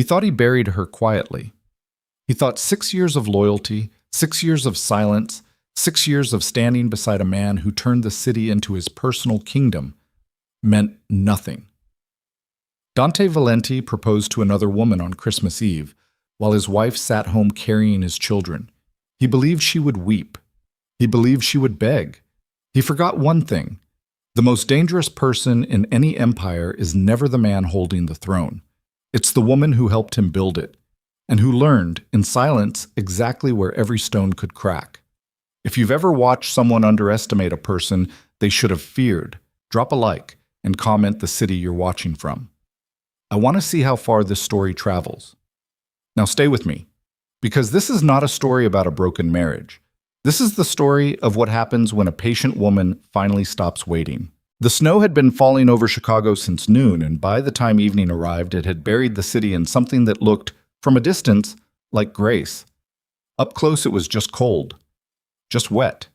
He thought he buried her quietly. He thought 6 years of loyalty, 6 years of silence, 6 years of standing beside a man who turned the city into his personal kingdom meant nothing. Dante Valenti proposed to another woman on Christmas Eve, while his wife sat home carrying his children. He believed she would weep. He believed she would beg. He forgot one thing. The most dangerous person in any empire is never the man holding the throne. It's the woman who helped him build it, and who learned, in silence, exactly where every stone could crack. If you've ever watched someone underestimate a person they should have feared, drop a like and comment the city you're watching from. I want to see how far this story travels. Now stay with me, because this is not a story about a broken marriage. This is the story of what happens when a patient woman finally stops waiting. The snow had been falling over Chicago since noon, and by the time evening arrived, it had buried the city in something that looked, from a distance, like grace. Up close, it was just cold, just wet,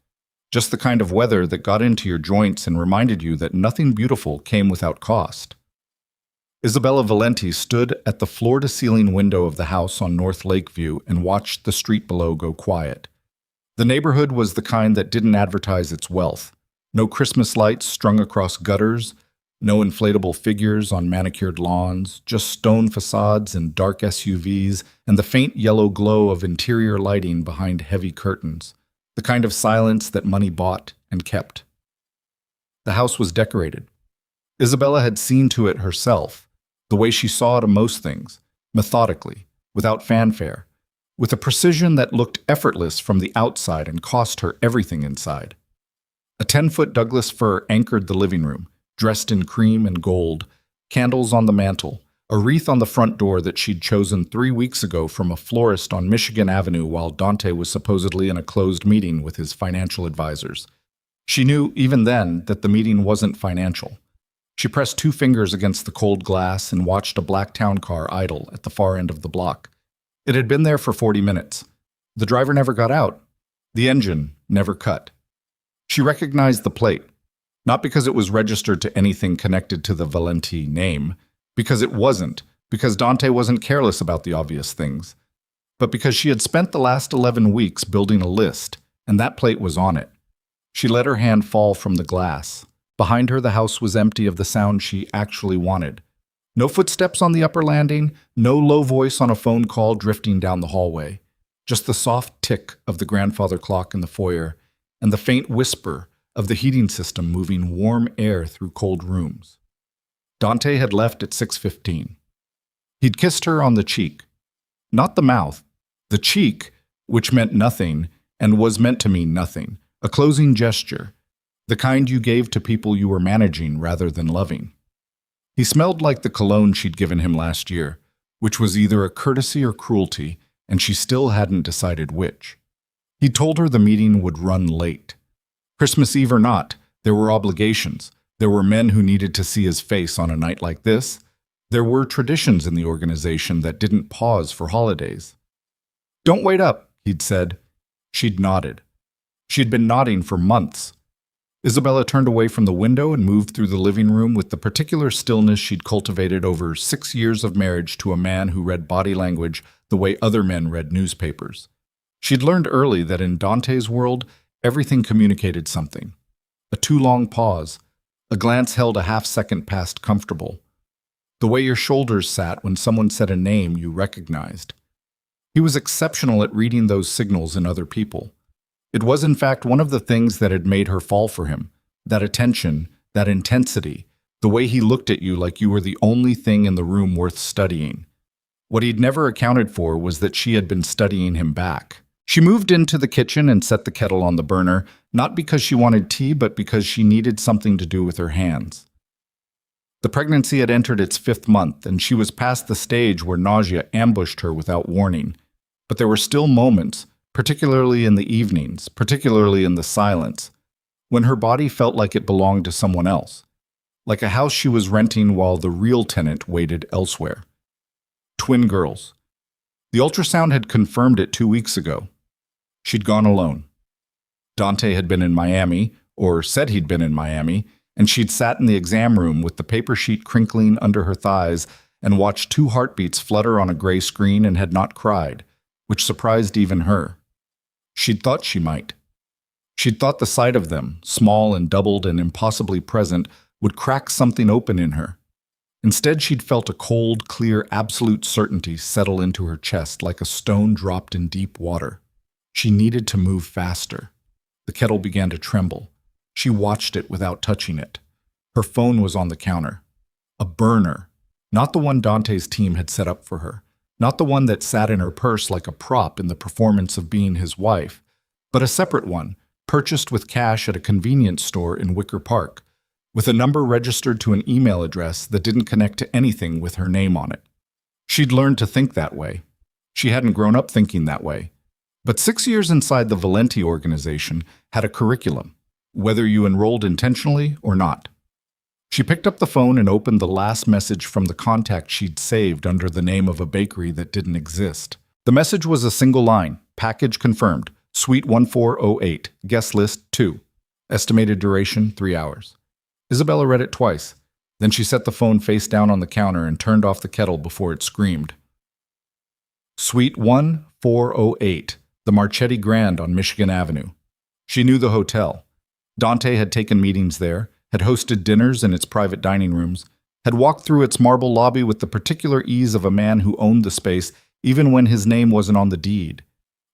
just the kind of weather that got into your joints and reminded you that nothing beautiful came without cost. Isabella Valenti stood at the floor-to-ceiling window of the house on North Lakeview and watched the street below go quiet. The neighborhood was the kind that didn't advertise its wealth. No Christmas lights strung across gutters, no inflatable figures on manicured lawns, just stone facades and dark SUVs and the faint yellow glow of interior lighting behind heavy curtains, the kind of silence that money bought and kept. The house was decorated. Isabella had seen to it herself, the way she saw to most things, methodically, without fanfare, with a precision that looked effortless from the outside and cost her everything inside. A 10-foot Douglas fir anchored the living room, dressed in cream and gold, candles on the mantel, a wreath on the front door that she'd chosen 3 weeks ago from a florist on Michigan Avenue while Dante was supposedly in a closed meeting with his financial advisors. She knew, even then, that the meeting wasn't financial. She pressed 2 fingers against the cold glass and watched a black town car idle at the far end of the block. It had been there for 40 minutes. The driver never got out. The engine never cut. She recognized the plate, not because it was registered to anything connected to the Valenti name, because it wasn't, because Dante wasn't careless about the obvious things, but because she had spent the last 11 weeks building a list, and that plate was on it. She let her hand fall from the glass. Behind her, the house was empty of the sound she actually wanted. No footsteps on the upper landing, no low voice on a phone call drifting down the hallway. Just the soft tick of the grandfather clock in the foyer, and the faint whisper of the heating system moving warm air through cold rooms. Dante had left at 6:15. He'd kissed her on the cheek. Not the mouth, the cheek, which meant nothing and was meant to mean nothing, a closing gesture, the kind you gave to people you were managing rather than loving. He smelled like the cologne she'd given him last year, which was either a courtesy or cruelty, and she still hadn't decided which. He told her the meeting would run late. Christmas Eve or not, there were obligations. There were men who needed to see his face on a night like this. There were traditions in the organization that didn't pause for holidays. "Don't wait up," he'd said. She'd nodded. She'd been nodding for months. Isabella turned away from the window and moved through the living room with the particular stillness she'd cultivated over 6 years of marriage to a man who read body language the way other men read newspapers. She'd learned early that in Dante's world, everything communicated something. A too long pause, a glance held a half-second past comfortable, the way your shoulders sat when someone said a name you recognized. He was exceptional at reading those signals in other people. It was, in fact, one of the things that had made her fall for him, that attention, that intensity, the way he looked at you like you were the only thing in the room worth studying. What he'd never accounted for was that she had been studying him back. She moved into the kitchen and set the kettle on the burner, not because she wanted tea, but because she needed something to do with her hands. The pregnancy had entered its 5th month, and she was past the stage where nausea ambushed her without warning. But there were still moments, particularly in the evenings, particularly in the silence, when her body felt like it belonged to someone else, like a house she was renting while the real tenant waited elsewhere. Twin girls. The ultrasound had confirmed it 2 weeks ago. She'd gone alone. Dante had been in Miami, or said he'd been in Miami, and she'd sat in the exam room with the paper sheet crinkling under her thighs and watched 2 heartbeats flutter on a gray screen and had not cried, which surprised even her. She'd thought she might. She'd thought the sight of them, small and doubled and impossibly present, would crack something open in her. Instead, she'd felt a cold, clear, absolute certainty settle into her chest like a stone dropped in deep water. She needed to move faster. The kettle began to tremble. She watched it without touching it. Her phone was on the counter. A burner. Not the one Dante's team had set up for her. Not the one that sat in her purse like a prop in the performance of being his wife, but a separate one, purchased with cash at a convenience store in Wicker Park, with a number registered to an email address that didn't connect to anything with her name on it. She'd learned to think that way. She hadn't grown up thinking that way. But 6 years inside the Valenti organization had a curriculum, whether you enrolled intentionally or not. She picked up the phone and opened the last message from the contact she'd saved under the name of a bakery that didn't exist. The message was a single line, package confirmed, Suite 1408, guest list 2. Estimated duration 3 hours. Isabella read it twice. Then she set the phone face down on the counter and turned off the kettle before it screamed. Suite 1408, the Marchetti Grand on Michigan Avenue. She knew the hotel. Dante had taken meetings there, had hosted dinners in its private dining rooms, had walked through its marble lobby with the particular ease of a man who owned the space even when his name wasn't on the deed.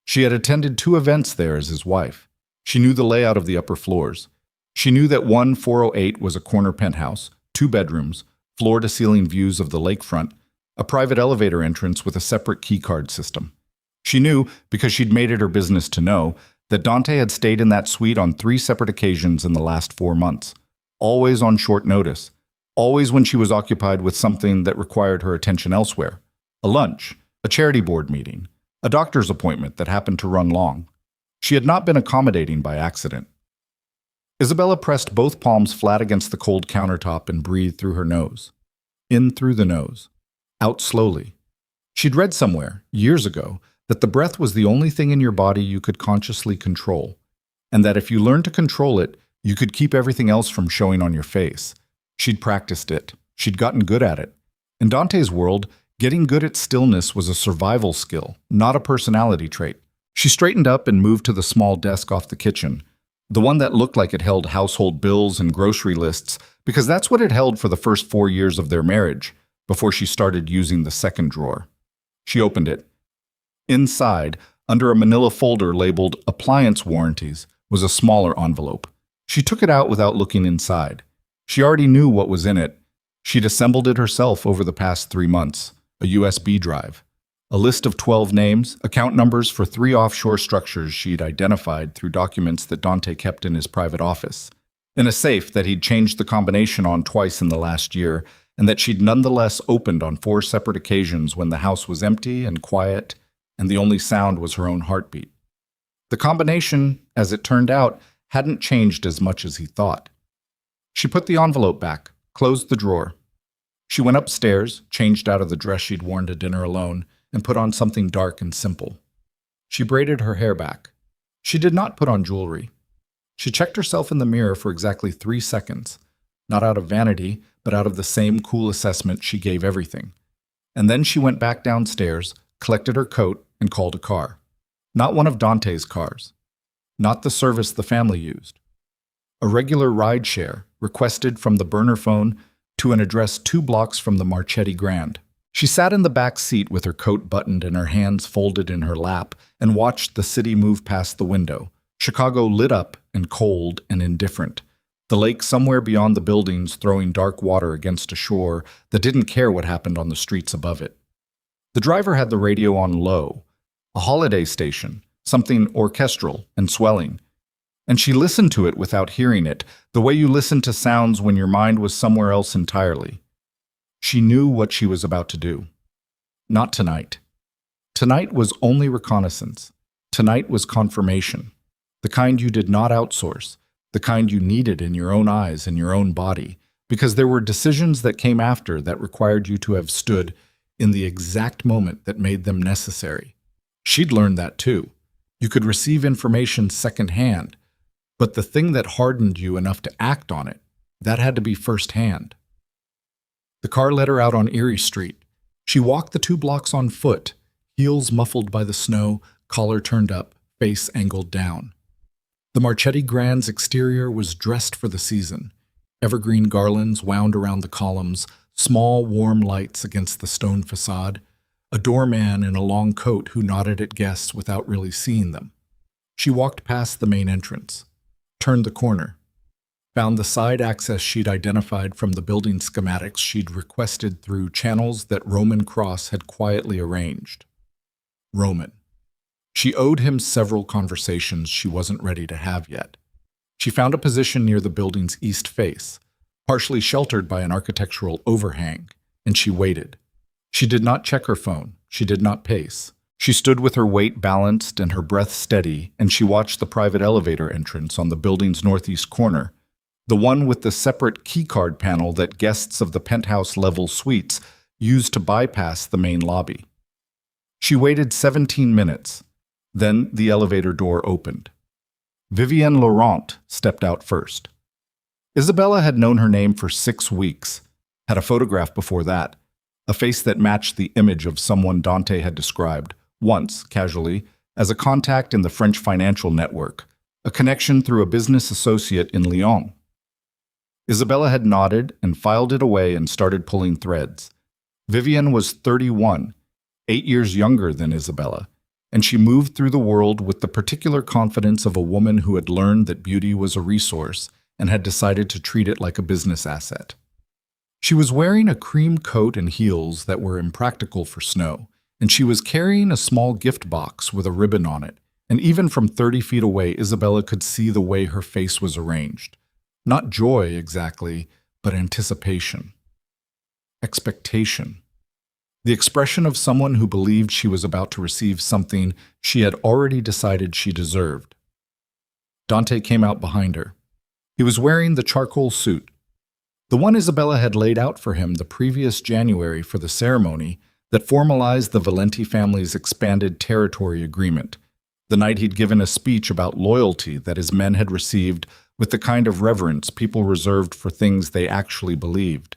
She had attended 2 events there as his wife. She knew the layout of the upper floors. She knew that 1408 was a corner penthouse, 2 bedrooms, floor-to-ceiling views of the lakefront, a private elevator entrance with a separate keycard system. She knew, because she'd made it her business to know, that Dante had stayed in that suite on 3 separate occasions in the last 4 months, always on short notice, always when she was occupied with something that required her attention elsewhere. A lunch, a charity board meeting, a doctor's appointment that happened to run long. She had not been accommodating by accident. Isabella pressed both palms flat against the cold countertop and breathed through her nose. In through the nose. Out slowly. She'd read somewhere, years ago, that the breath was the only thing in your body you could consciously control, and that if you learned to control it, you could keep everything else from showing on your face. She'd practiced it. She'd gotten good at it. In Dante's world, getting good at stillness was a survival skill, not a personality trait. She straightened up and moved to the small desk off the kitchen, the one that looked like it held household bills and grocery lists, because that's what it held for the first 4 years of their marriage, before she started using the second drawer. She opened it. Inside, under a manila folder labeled Appliance Warranties, was a smaller envelope. She took it out without looking inside. She already knew what was in it. She'd assembled it herself over the past 3 months, a USB drive. A list of 12 names, account numbers for 3 offshore structures she'd identified through documents that Dante kept in his private office. In a safe that he'd changed the combination on twice in the last year, and that she'd nonetheless opened on 4 separate occasions when the house was empty and quiet, and the only sound was her own heartbeat. The combination, as it turned out, hadn't changed as much as he thought. She put the envelope back, closed the drawer. She went upstairs, changed out of the dress she'd worn to dinner alone, and put on something dark and simple. She braided her hair back. She did not put on jewelry. She checked herself in the mirror for exactly 3 seconds, not out of vanity, but out of the same cool assessment she gave everything. And then she went back downstairs, collected her coat, and called a car. Not one of Dante's cars. Not the service the family used. A regular ride share, requested from the burner phone to an address 2 blocks from the Marchetti Grand. She sat in the back seat with her coat buttoned and her hands folded in her lap and watched the city move past the window, Chicago lit up and cold and indifferent, the lake somewhere beyond the buildings throwing dark water against a shore that didn't care what happened on the streets above it. The driver had the radio on low, a holiday station, something orchestral and swelling, and she listened to it without hearing it, the way you listen to sounds when your mind was somewhere else entirely. She knew what she was about to do. Not tonight. Tonight was only reconnaissance. Tonight was confirmation. The kind you did not outsource. The kind you needed in your own eyes and your own body, because there were decisions that came after that required you to have stood in the exact moment that made them necessary. She'd learned that too. You could receive information secondhand, but the thing that hardened you enough to act on it, that had to be firsthand. The car led her out on Erie Street. She walked the 2 blocks on foot, heels muffled by the snow, collar turned up, face angled down. The Marchetti Grand's exterior was dressed for the season. Evergreen garlands wound around the columns, small warm lights against the stone facade, a doorman in a long coat who nodded at guests without really seeing them. She walked past the main entrance, turned the corner, found the side access she'd identified from the building schematics she'd requested through channels that Roman Cross had quietly arranged. Roman. She owed him several conversations she wasn't ready to have yet. She found a position near the building's east face, partially sheltered by an architectural overhang, and she waited. She did not check her phone. She did not pace. She stood with her weight balanced and her breath steady, and she watched the private elevator entrance on the building's northeast corner, the one with the separate keycard panel that guests of the penthouse-level suites used to bypass the main lobby. She waited 17 minutes. Then the elevator door opened. Vivienne Laurent stepped out first. Isabella had known her name for 6 weeks, had a photograph before that, a face that matched the image of someone Dante had described, once, casually, as a contact in the French financial network, a connection through a business associate in Lyon. Isabella had nodded and filed it away and started pulling threads. Vivienne was 31, 8 years younger than Isabella, and she moved through the world with the particular confidence of a woman who had learned that beauty was a resource and had decided to treat it like a business asset. She was wearing a cream coat and heels that were impractical for snow, and she was carrying a small gift box with a ribbon on it, and even from 30 feet away, Isabella could see the way her face was arranged. Not joy, exactly, but anticipation. Expectation. The expression of someone who believed she was about to receive something she had already decided she deserved. Dante came out behind her. He was wearing the charcoal suit, the one Isabella had laid out for him the previous January for the ceremony that formalized the Valenti family's expanded territory agreement, the night he'd given a speech about loyalty that his men had received with the kind of reverence people reserved for things they actually believed.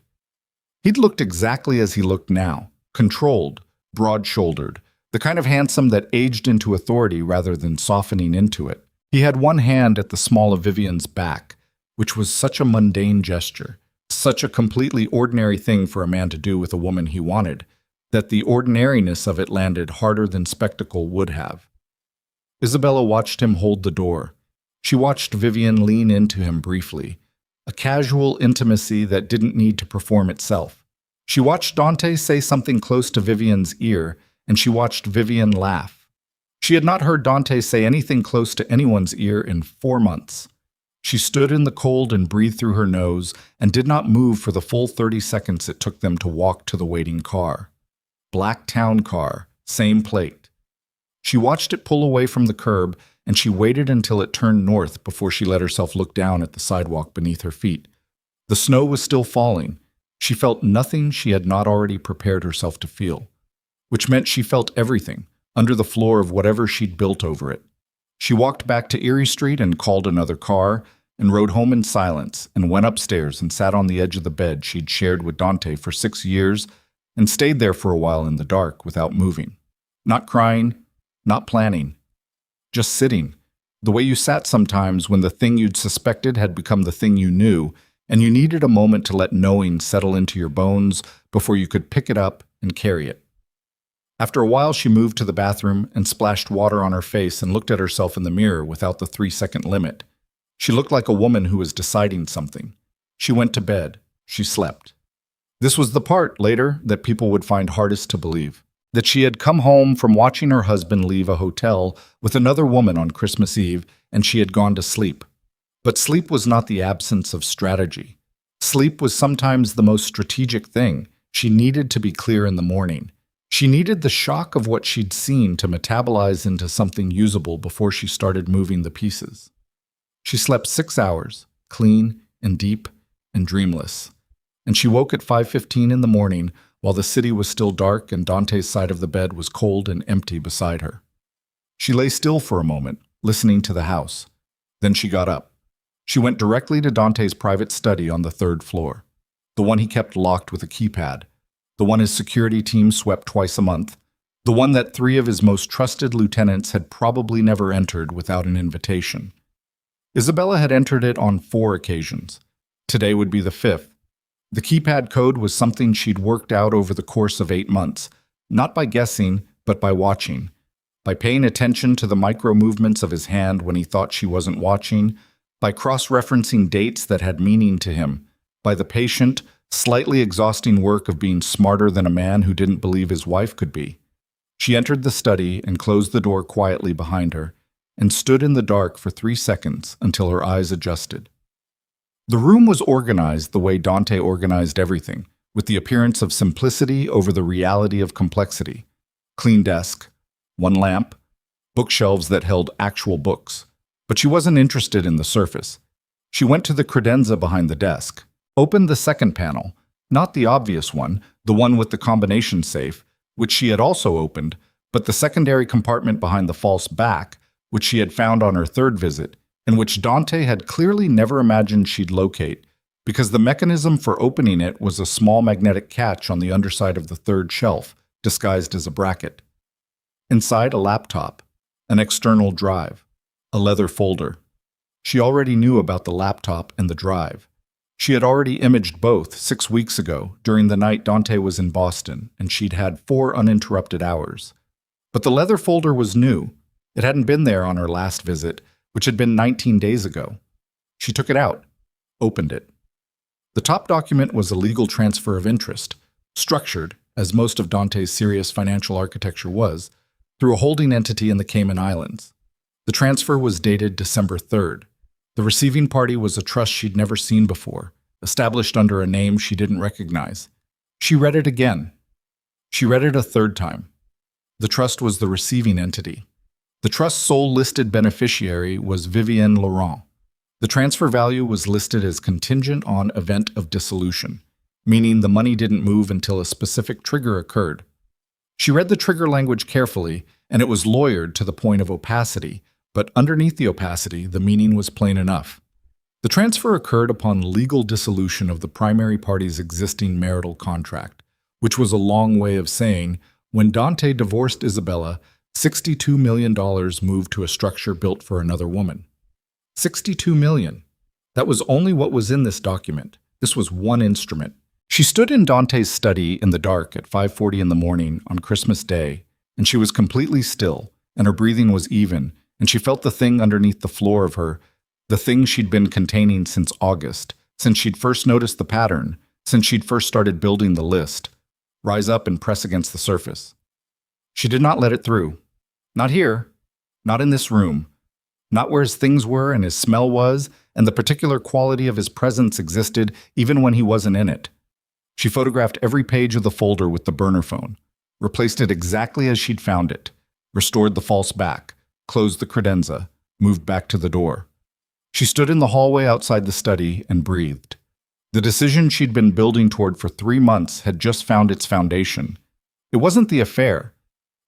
He'd looked exactly as he looked now. Controlled, broad-shouldered, the kind of handsome that aged into authority rather than softening into it. He had one hand at the small of Vivienne's back, which was such a mundane gesture, such a completely ordinary thing for a man to do with a woman he wanted, that the ordinariness of it landed harder than spectacle would have. Isabella watched him hold the door. She watched Vivienne lean into him briefly, a casual intimacy that didn't need to perform itself. She watched Dante say something close to Vivienne's ear, and she watched Vivienne laugh. She had not heard Dante say anything close to anyone's ear in 4 months. She stood in the cold and breathed through her nose and did not move for the full 30 seconds it took them to walk to the waiting car. Black town car, same plate. She watched it pull away from the curb, and she waited until it turned north before she let herself look down at the sidewalk beneath her feet. The snow was still falling. She felt nothing she had not already prepared herself to feel, which meant she felt everything, under the floor of whatever she'd built over it. She walked back to Erie Street and called another car, and rode home in silence, and went upstairs and sat on the edge of the bed she'd shared with Dante for 6 years, and stayed there for a while in the dark without moving. Not crying, not planning, just sitting, the way you sat sometimes when the thing you'd suspected had become the thing you knew, and you needed a moment to let knowing settle into your bones before you could pick it up and carry it. After a while, she moved to the bathroom and splashed water on her face and looked at herself in the mirror without the 3-second limit. She looked like a woman who was deciding something. She went to bed. She slept. This was the part, later, that people would find hardest to believe. That she had come home from watching her husband leave a hotel with another woman on Christmas Eve, and she had gone to sleep. But sleep was not the absence of strategy. Sleep was sometimes the most strategic thing. She needed to be clear in the morning. She needed the shock of what she'd seen to metabolize into something usable before she started moving the pieces. She slept 6 hours, clean and deep and dreamless. And she woke at 5:15 in the morning while the city was still dark and Dante's side of the bed was cold and empty beside her. She lay still for a moment, listening to the house. Then she got up. She went directly to Dante's private study on the 3rd floor. the one he kept locked with a keypad, the one his security team swept twice a month, the one that 3 of his most trusted lieutenants had probably never entered without an invitation. Isabella had entered it on 4 occasions. Today would be the 5th. The keypad code was something she'd worked out over the course of 8 months, not by guessing, but by watching, by paying attention to the micro movements of his hand when he thought she wasn't watching, by cross-referencing dates that had meaning to him, by the patient, slightly exhausting work of being smarter than a man who didn't believe his wife could be. She entered the study and closed the door quietly behind her, and stood in the dark for 3 seconds until her eyes adjusted. The room was organized the way Dante organized everything, with the appearance of simplicity over the reality of complexity. Clean desk, 1 lamp, bookshelves that held actual books. But she wasn't interested in the surface. She went to the credenza behind the desk, opened the second panel, not the obvious one, the one with the combination safe, which she had also opened, but the secondary compartment behind the false back, which she had found on her 3rd visit, and which Dante had clearly never imagined she'd locate, because the mechanism for opening it was a small magnetic catch on the underside of the 3rd shelf, disguised as a bracket. Inside, a laptop, an external drive, a leather folder. She already knew about the laptop and the drive. She had already imaged both 6 weeks ago, during the night Dante was in Boston, and she'd had 4 uninterrupted hours. But the leather folder was new. It hadn't been there on her last visit, which had been 19 days ago. She took it out, opened it. The top document was a legal transfer of interest, structured, as most of Dante's serious financial architecture was, through a holding entity in the Cayman Islands. The transfer was dated December 3rd. The receiving party was a trust she'd never seen before, established under a name she didn't recognize. She read it again. She read it a 3rd time. The trust was the receiving entity. The trust's sole listed beneficiary was Vivienne Laurent. The transfer value was listed as contingent on event of dissolution, meaning the money didn't move until a specific trigger occurred. She read the trigger language carefully, and it was lawyered to the point of opacity, but underneath the opacity, the meaning was plain enough. The transfer occurred upon legal dissolution of the primary party's existing marital contract, which was a long way of saying, when Dante divorced Isabella, $62 million moved to a structure built for another woman. $62 million. That was only what was in this document. This was one instrument. She stood in Dante's study in the dark at 5:40 in the morning on Christmas Day, and she was completely still, and her breathing was even, and she felt the thing underneath the floor of her, the thing she'd been containing since August, since she'd first noticed the pattern, since she'd first started building the list, rise up and press against the surface. She did not let it through. Not here. Not in this room. Not where his things were and his smell was, and the particular quality of his presence existed even when he wasn't in it. She photographed every page of the folder with the burner phone, replaced it exactly as she'd found it, restored the false back, closed the credenza, moved back to the door. She stood in the hallway outside the study and breathed. The decision she'd been building toward for 3 months had just found its foundation. It wasn't the affair.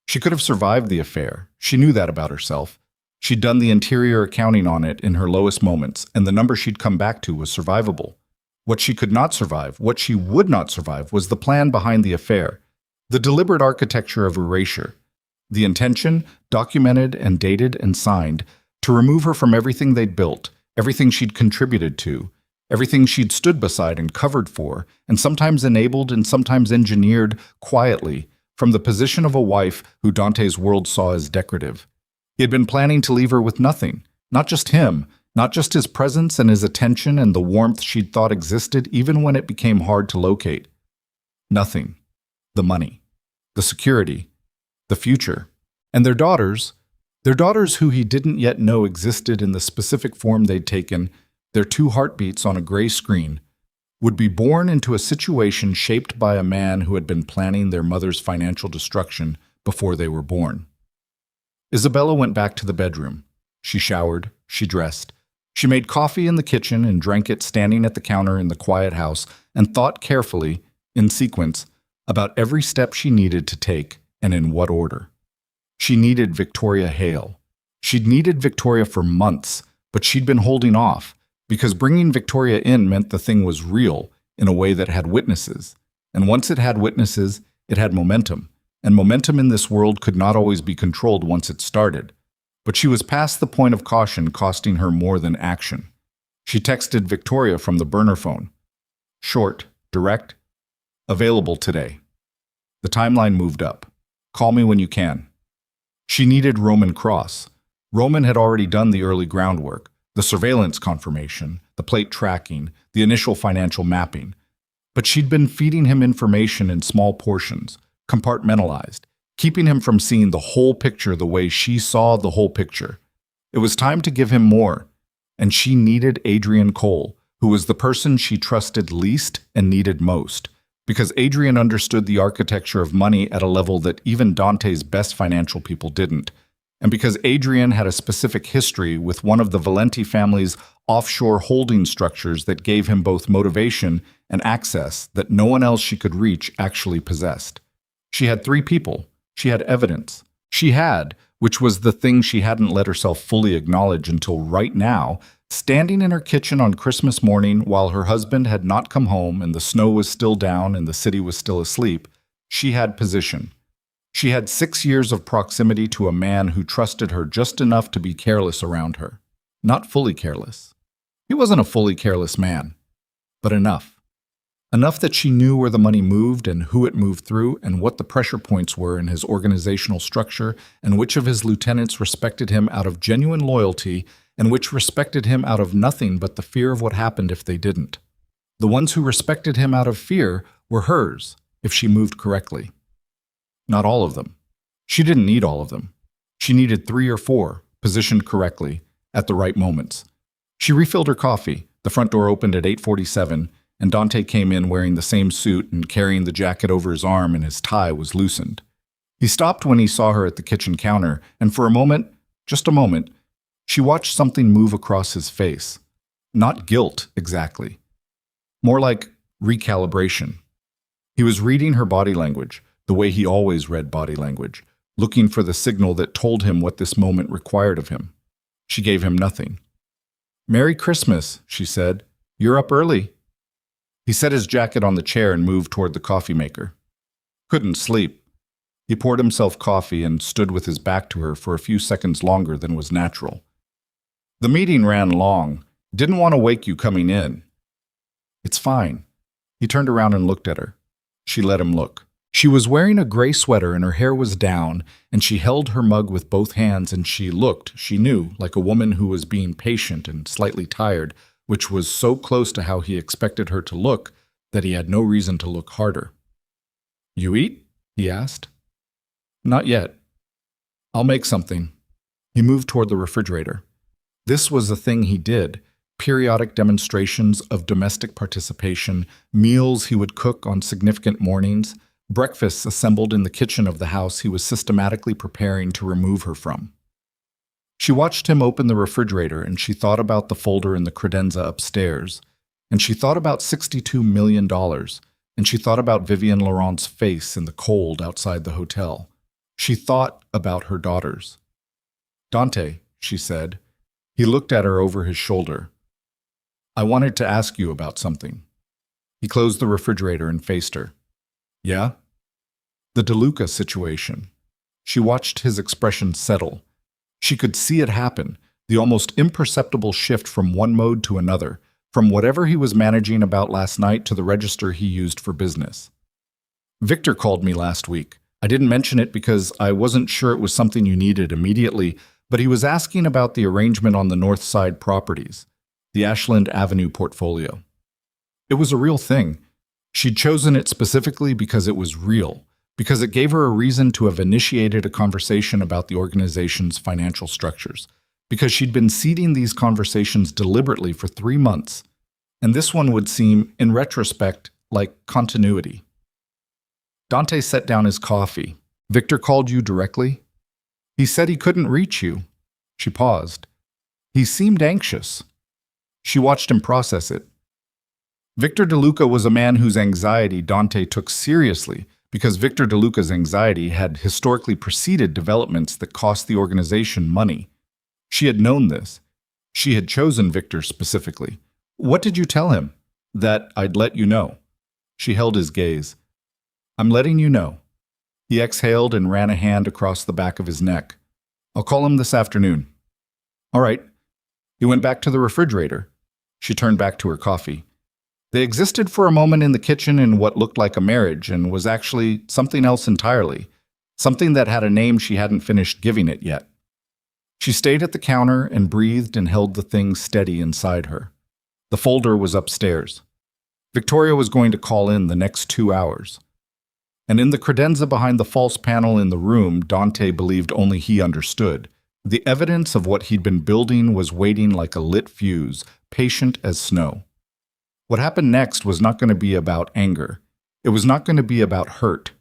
She could have survived the affair. She knew that about herself. She'd done the interior accounting on it in her lowest moments, and the number she'd come back to was survivable. What she could not survive, what she would not survive, was the plan behind the affair, the deliberate architecture of erasure. The intention, documented and dated and signed, to remove her from everything they'd built, everything she'd contributed to, everything she'd stood beside and covered for, and sometimes enabled and sometimes engineered quietly, from the position of a wife who Dante's world saw as decorative. He had been planning to leave her with nothing, not just him, not just his presence and his attention and the warmth she'd thought existed even when it became hard to locate. Nothing. The money. The security. The future. And their daughters who he didn't yet know existed in the specific form they'd taken, their 2 heartbeats on a gray screen, would be born into a situation shaped by a man who had been planning their mother's financial destruction before they were born. Isabella went back to the bedroom. She showered, she dressed. She made coffee in the kitchen and drank it standing at the counter in the quiet house and thought carefully, in sequence, about every step she needed to take and in what order. She needed Victoria Hale. She'd needed Victoria for months, but she'd been holding off, because bringing Victoria in meant the thing was real, in a way that had witnesses. And once it had witnesses, it had momentum. And momentum in this world could not always be controlled once it started. But she was past the point of caution, costing her more than action. She texted Victoria from the burner phone. Short, direct, available today. The timeline moved up. Call me when you can. She needed Roman Cross. Roman had already done the early groundwork, the surveillance confirmation, the plate tracking, the initial financial mapping. But she'd been feeding him information in small portions, compartmentalized, keeping him from seeing the whole picture the way she saw the whole picture. It was time to give him more, and she needed Adrian Cole, who was the person she trusted least and needed most, because Adrian understood the architecture of money at a level that even Dante's best financial people didn't, and because Adrian had a specific history with one of the Valenti family's offshore holding structures that gave him both motivation and access that no one else she could reach actually possessed. She had 3 people. She had evidence. She had, which was the thing she hadn't let herself fully acknowledge until right now, standing in her kitchen on Christmas morning while her husband had not come home and the snow was still down and the city was still asleep, she had position. She had 6 years of proximity to a man who trusted her just enough to be careless around her. Not fully careless. He wasn't a fully careless man, but enough. Enough that she knew where the money moved and who it moved through and what the pressure points were in his organizational structure and which of his lieutenants respected him out of genuine loyalty and which respected him out of nothing but the fear of what happened if they didn't. The ones who respected him out of fear were hers, if she moved correctly. Not all of them. She didn't need all of them. She needed 3 or 4, positioned correctly, at the right moments. She refilled her coffee. The front door opened at 8:47, and Dante came in wearing the same suit and carrying the jacket over his arm, and his tie was loosened. He stopped when he saw her at the kitchen counter, and for a moment, just a moment, she watched something move across his face. Not guilt, exactly. More like recalibration. He was reading her body language, the way he always read body language, looking for the signal that told him what this moment required of him. She gave him nothing. "Merry Christmas," she said. "You're up early." He set his jacket on the chair and moved toward the coffee maker. Couldn't sleep. He poured himself coffee and stood with his back to her for a few seconds longer than was natural. The meeting ran long. Didn't want to wake you coming in. "It's fine." He turned around and looked at her. She let him look. She was wearing a gray sweater and her hair was down, and she held her mug with both hands, and she looked, she knew, like a woman who was being patient and slightly tired, which was so close to how he expected her to look that he had no reason to look harder. "You eat?" he asked. "Not yet. I'll make something." He moved toward the refrigerator. This was the thing he did. Periodic demonstrations of domestic participation, meals he would cook on significant mornings, breakfasts assembled in the kitchen of the house he was systematically preparing to remove her from. She watched him open the refrigerator, and she thought about the folder in the credenza upstairs, and she thought about $62 million, and she thought about Vivian Laurent's face in the cold outside the hotel. She thought about her daughters. "Dante," she said. He looked at her over his shoulder. "I wanted to ask you about something." He closed the refrigerator and faced her. "Yeah?" "The DeLuca situation." She watched his expression settle. She could see it happen, the almost imperceptible shift from one mode to another, from whatever he was managing about last night to the register he used for business. "Victor called me last week. I didn't mention it because I wasn't sure it was something you needed immediately, but he was asking about the arrangement on the North Side properties, the Ashland Avenue portfolio. It was a real thing. She'd chosen it specifically because it was real, because it gave her a reason to have initiated a conversation about the organization's financial structures, because she'd been seeding these conversations deliberately for 3 months, and this one would seem, in retrospect, like continuity. Dante set down his coffee. "Victor called you directly?" "He said he couldn't reach you." She paused. "He seemed anxious." She watched him process it. Victor DeLuca was a man whose anxiety Dante took seriously, because Victor DeLuca's anxiety had historically preceded developments that cost the organization money. She had known this. She had chosen Victor specifically. "What did you tell him?" That I'd let you know. She held his gaze. I'm letting you know. He exhaled and ran a hand across the back of his neck. I'll call him this afternoon. All right. He went back to the refrigerator. She turned back to her coffee. They existed for a moment in the kitchen in what looked like a marriage and was actually something else entirely, something that had a name she hadn't finished giving it yet. She stayed at the counter and breathed and held the thing steady inside her. The folder was upstairs. Victoria was going to call in the next 2 hours. And in the credenza behind the false panel in the room, Dante believed only he understood. The evidence of what he'd been building was waiting like a lit fuse, patient as snow. What happened next was not going to be about anger. It was not going to be about hurt.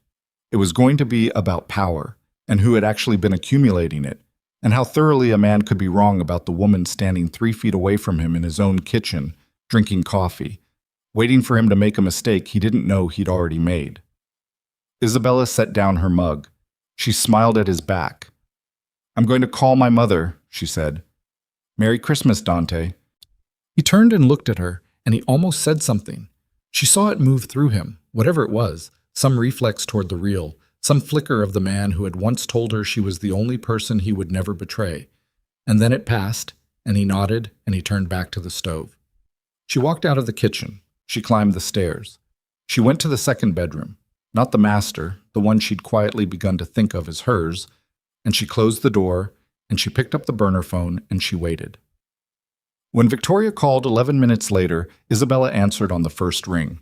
It was going to be about power, and who had actually been accumulating it, and how thoroughly a man could be wrong about the woman standing 3 feet away from him in his own kitchen, drinking coffee, waiting for him to make a mistake he didn't know he'd already made. Isabella set down her mug. She smiled at his back. I'm going to call my mother, she said. Merry Christmas, Dante. He turned and looked at her, and he almost said something. She saw it move through him, whatever it was, some reflex toward the real, some flicker of the man who had once told her she was the only person he would never betray. And then it passed, and he nodded, and he turned back to the stove. She walked out of the kitchen. She climbed the stairs. She went to the second bedroom, not the master, the one she'd quietly begun to think of as hers, and she closed the door, and she picked up the burner phone, and she waited. When Victoria called 11 minutes later, Isabella answered on the first ring.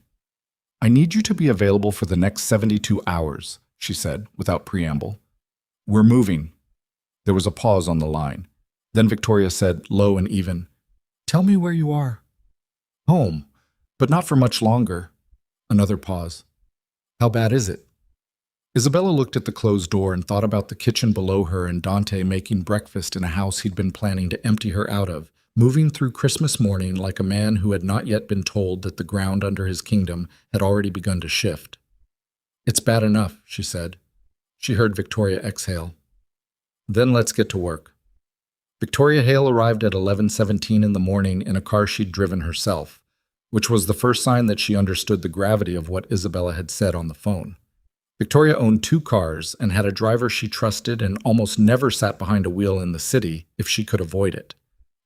I need you to be available for the next 72 hours, she said, without preamble. We're moving. There was a pause on the line. Then Victoria said, low and even, Tell me where you are. Home, but not for much longer. Another pause. How bad is it? Isabella looked at the closed door and thought about the kitchen below her and Dante making breakfast in a house he'd been planning to empty her out of, moving through Christmas morning like a man who had not yet been told that the ground under his kingdom had already begun to shift. It's bad enough, she said. She heard Victoria exhale. Then let's get to work. Victoria Hale arrived at 11:17 in the morning in a car she'd driven herself, which was the first sign that she understood the gravity of what Isabella had said on the phone. Victoria owned 2 cars and had a driver she trusted and almost never sat behind a wheel in the city if she could avoid it.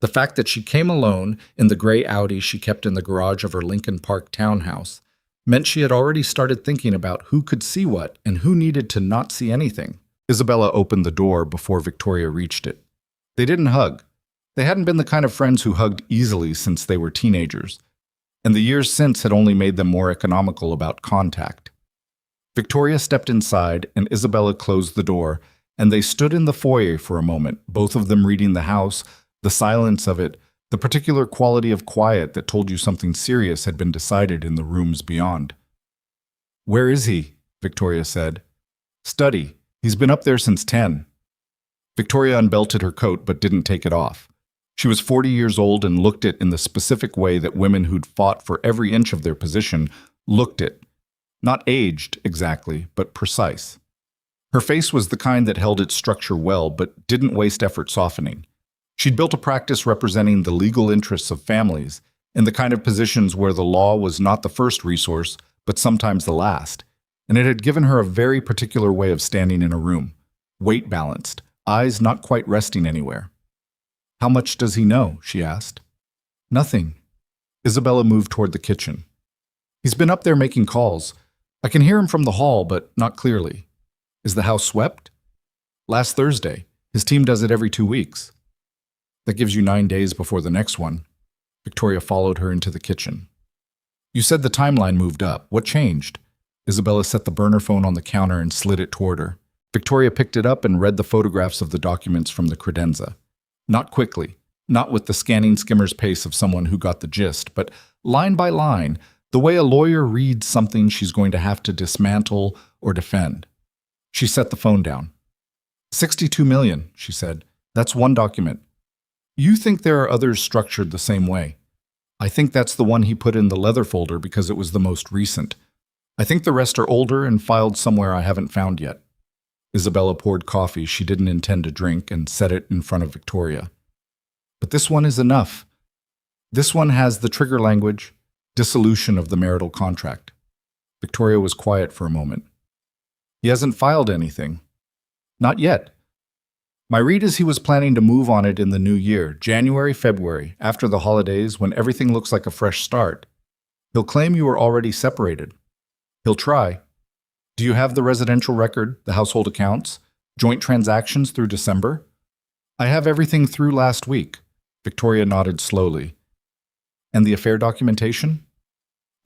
The fact that she came alone in the gray Audi she kept in the garage of her Lincoln Park townhouse meant she had already started thinking about who could see what and who needed to not see anything. Isabella opened the door before Victoria reached it. They didn't hug. They hadn't been the kind of friends who hugged easily since they were teenagers, and the years since had only made them more economical about contact. Victoria stepped inside, and Isabella closed the door, and they stood in the foyer for a moment, both of them reading the house, the silence of it, the particular quality of quiet that told you something serious had been decided in the rooms beyond. Where is he? Victoria said. Study. He's been up there since 10. Victoria unbelted her coat but didn't take it off. She was 40 years old and looked it in the specific way that women who'd fought for every inch of their position looked it. Not aged, exactly, but precise. Her face was the kind that held its structure well but didn't waste effort softening. She'd built a practice representing the legal interests of families in the kind of positions where the law was not the first resource, but sometimes the last, and it had given her a very particular way of standing in a room, weight balanced, eyes not quite resting anywhere. How much does he know? She asked. Nothing. Isabella moved toward the kitchen. He's been up there making calls. I can hear him from the hall, but not clearly. Is the house swept? Last Thursday. His team does it every 2 weeks. That gives you 9 days before the next one. Victoria followed her into the kitchen. You said the timeline moved up. What changed? Isabella set the burner phone on the counter and slid it toward her. Victoria picked it up and read the photographs of the documents from the credenza. Not quickly, not with the scanning skimmer's pace of someone who got the gist, but line by line, the way a lawyer reads something she's going to have to dismantle or defend. She set the phone down. 62 million, she said. That's one document. You think there are others structured the same way. I think that's the one he put in the leather folder because it was the most recent. I think the rest are older and filed somewhere I haven't found yet. Isabella poured coffee she didn't intend to drink and set it in front of Victoria. But this one is enough. This one has the trigger language, Dissolution of the marital contract. Victoria was quiet for a moment. He hasn't filed anything. Not yet. My read is he was planning to move on it in the new year, January, February, after the holidays when everything looks like a fresh start. He'll claim you were already separated. He'll try. Do you have the residential record, the household accounts, joint transactions through December? I have everything through last week. Victoria nodded slowly. And the affair documentation?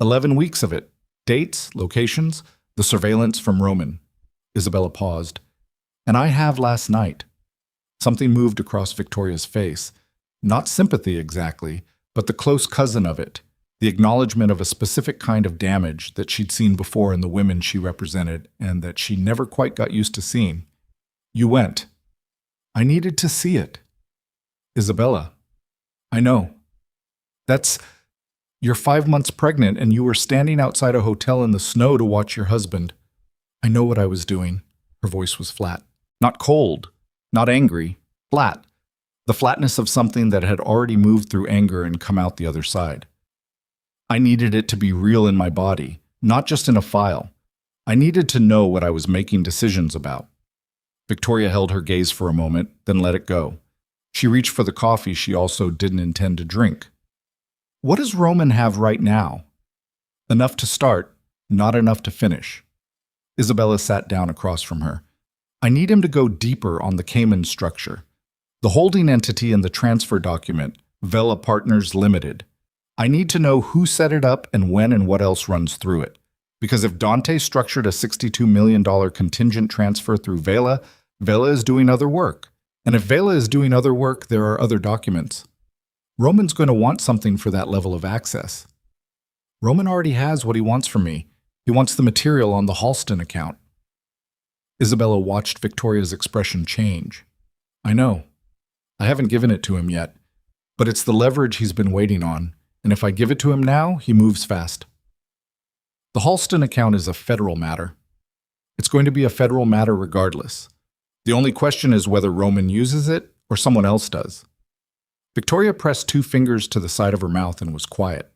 11 weeks of it. Dates, locations, the surveillance from Roman. Isabella paused. And I have last night. Something moved across Victoria's face. Not sympathy exactly, but the close cousin of it. The acknowledgement of a specific kind of damage that she'd seen before in the women she represented and that she never quite got used to seeing. You went. I needed to see it. Isabella. I know. You're 5 months pregnant and you were standing outside a hotel in the snow to watch your husband. I know what I was doing. Her voice was flat. Not cold. Not angry. Flat. The flatness of something that had already moved through anger and come out the other side. I needed it to be real in my body, not just in a file. I needed to know what I was making decisions about. Victoria held her gaze for a moment, then let it go. She reached for the coffee she also didn't intend to drink. What does Roman have right now? Enough to start, not enough to finish. Isabella sat down across from her. I need him to go deeper on the Cayman structure. The holding entity in the transfer document, Vela Partners Limited. I need to know who set it up and when and what else runs through it. Because if Dante structured a $62 million contingent transfer through Vela, Vela is doing other work. And if Vela is doing other work, there are other documents. Roman's going to want something for that level of access. Roman already has what he wants from me. He wants the material on the Halston account. Isabella watched Victoria's expression change. I know. I haven't given it to him yet. But it's the leverage he's been waiting on. And if I give it to him now, he moves fast. The Halston account is a federal matter. It's going to be a federal matter regardless. The only question is whether Roman uses it or someone else does. Victoria pressed 2 fingers to the side of her mouth and was quiet.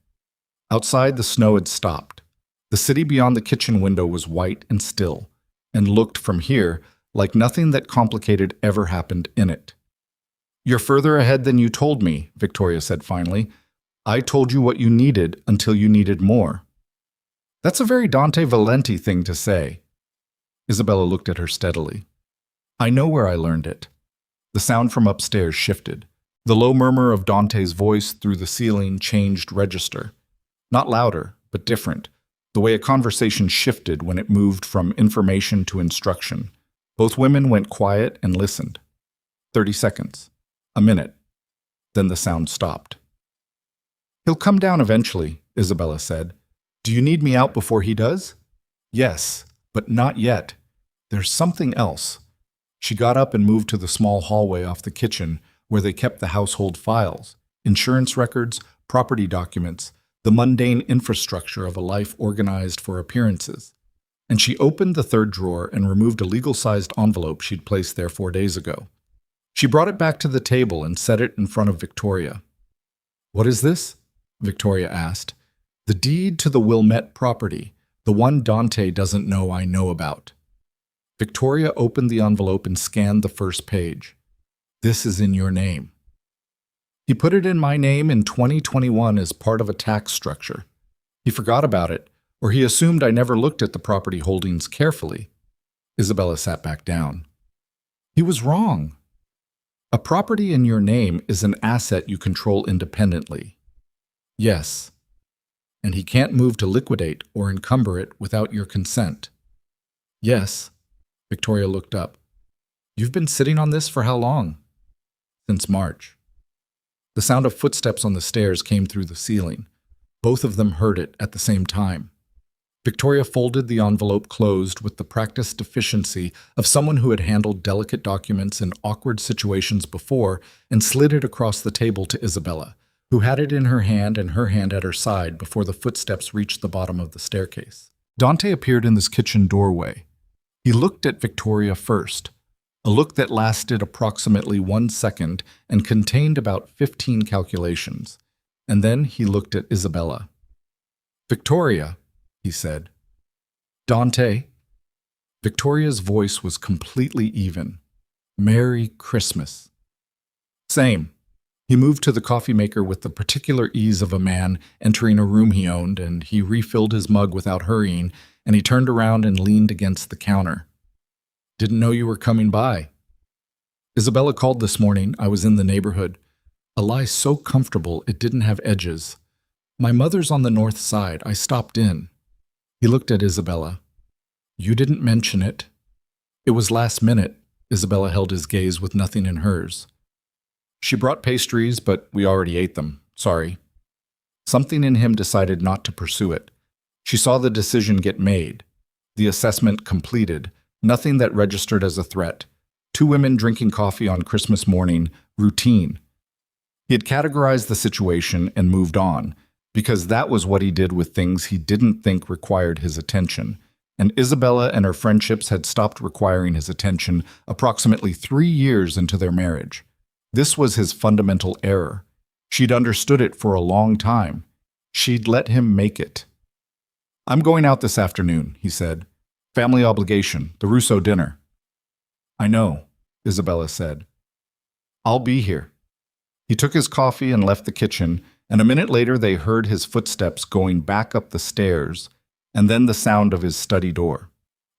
Outside, the snow had stopped. The city beyond the kitchen window was white and still, and looked from here like nothing that complicated ever happened in it. You're further ahead than you told me, Victoria said finally. I told you what you needed until you needed more. That's a very Dante Valenti thing to say. Isabella looked at her steadily. I know where I learned it. The sound from upstairs shifted. The low murmur of Dante's voice through the ceiling changed register. Not louder, but different. The way a conversation shifted when it moved from information to instruction. Both women went quiet and listened. 30 seconds. A minute. Then the sound stopped. He'll come down eventually, Isabella said. Do you need me out before he does? Yes, but not yet. There's something else. She got up and moved to the small hallway off the kitchen where they kept the household files, insurance records, property documents, the mundane infrastructure of a life organized for appearances. And she opened the 3rd drawer and removed a legal-sized envelope she'd placed there 4 days ago. She brought it back to the table and set it in front of Victoria. What is this? Victoria asked. The deed to the Wilmette property, the one Dante doesn't know I know about. Victoria opened the envelope and scanned the first page. This is in your name. He put it in my name in 2021 as part of a tax structure. He forgot about it, or he assumed I never looked at the property holdings carefully. Isabella sat back down. He was wrong. A property in your name is an asset you control independently. Yes. And he can't move to liquidate or encumber it without your consent. Yes. Victoria looked up. You've been sitting on this for how long? Since March. The sound of footsteps on the stairs came through the ceiling. Both of them heard it at the same time. Victoria folded the envelope closed with the practiced efficiency of someone who had handled delicate documents in awkward situations before and slid it across the table to Isabella, who had it in her hand and her hand at her side before the footsteps reached the bottom of the staircase. Dante appeared in this kitchen doorway. He looked at Victoria first, a look that lasted approximately 1 second and contained about 15 calculations. And then he looked at Isabella. Victoria, he said. Dante. Victoria's voice was completely even. Merry Christmas. Same. He moved to the coffee maker with the particular ease of a man entering a room he owned, and he refilled his mug without hurrying, and he turned around and leaned against the counter. Didn't know you were coming by. Isabella called this morning. I was in the neighborhood. A lie so comfortable it didn't have edges. My mother's on the north side. I stopped in. He looked at Isabella. You didn't mention it. It was last minute. Isabella held his gaze with nothing in hers. She brought pastries, but we already ate them. Sorry. Something in him decided not to pursue it. She saw the decision get made. The assessment completed. Nothing that registered as a threat. 2 women drinking coffee on Christmas morning. Routine. He had categorized the situation and moved on, because that was what he did with things he didn't think required his attention. And Isabella and her friendships had stopped requiring his attention approximately 3 years into their marriage. This was his fundamental error. She'd understood it for a long time. She'd let him make it. I'm going out this afternoon, he said. Family obligation, the Russo dinner. I know, Isabella said. I'll be here. He took his coffee and left the kitchen, and a minute later they heard his footsteps going back up the stairs, and then the sound of his study door.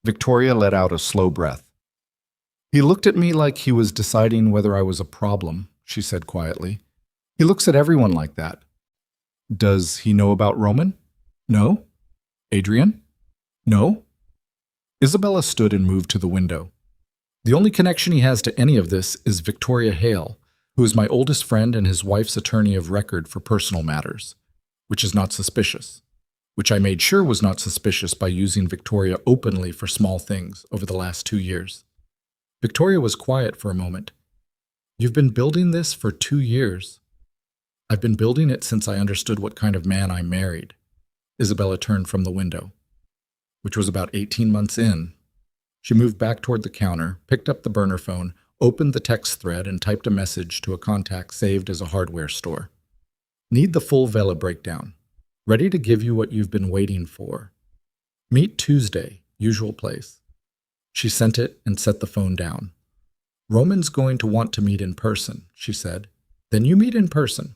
Victoria let out a slow breath. He looked at me like he was deciding whether I was a problem, she said quietly. He looks at everyone like that. Does he know about Roman? No. Adrian? No. Isabella stood and moved to the window. The only connection he has to any of this is Victoria Hale, who is my oldest friend and his wife's attorney of record for personal matters, which is not suspicious, which I made sure was not suspicious by using Victoria openly for small things over the last 2 years. Victoria was quiet for a moment. You've been building this for 2 years. I've been building it since I understood what kind of man I married. Isabella turned from the window, which was about 18 months in. She moved back toward the counter, picked up the burner phone, opened the text thread, and typed a message to a contact saved as a hardware store. Need the full Vela breakdown. Ready to give you what you've been waiting for. Meet Tuesday, usual place. She sent it and set the phone down. Roman's going to want to meet in person, she said. Then you meet in person.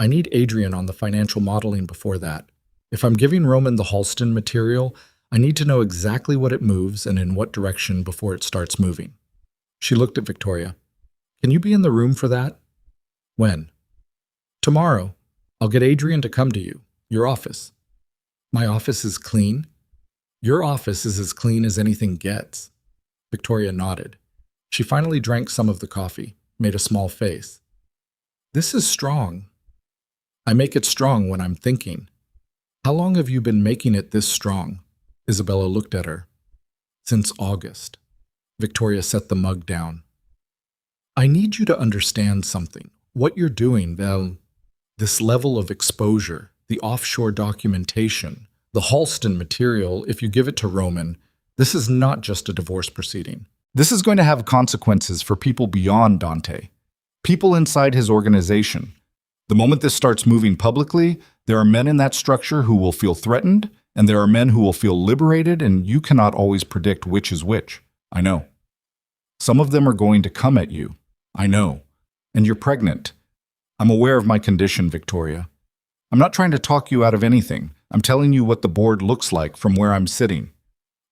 I need Adrian on the financial modeling before that. If I'm giving Roman the Halston material, I need to know exactly what it moves and in what direction before it starts moving. She looked at Victoria. Can you be in the room for that? When? Tomorrow. I'll get Adrian to come to you. Your office. My office is clean? Your office is as clean as anything gets. Victoria nodded. She finally drank some of the coffee, made a small face. This is strong. I make it strong when I'm thinking. How long have you been making it this strong? Isabella looked at her. Since August. Victoria set the mug down. I need you to understand something. What you're doing, this level of exposure, the offshore documentation, the Halston material, if you give it to Roman, this is not just a divorce proceeding. This is going to have consequences for people beyond Dante, people inside his organization. The moment this starts moving publicly, there are men in that structure who will feel threatened, and there are men who will feel liberated, and you cannot always predict which is which. I know. Some of them are going to come at you. I know. And you're pregnant. I'm aware of my condition, Victoria. I'm not trying to talk you out of anything. I'm telling you what the board looks like from where I'm sitting.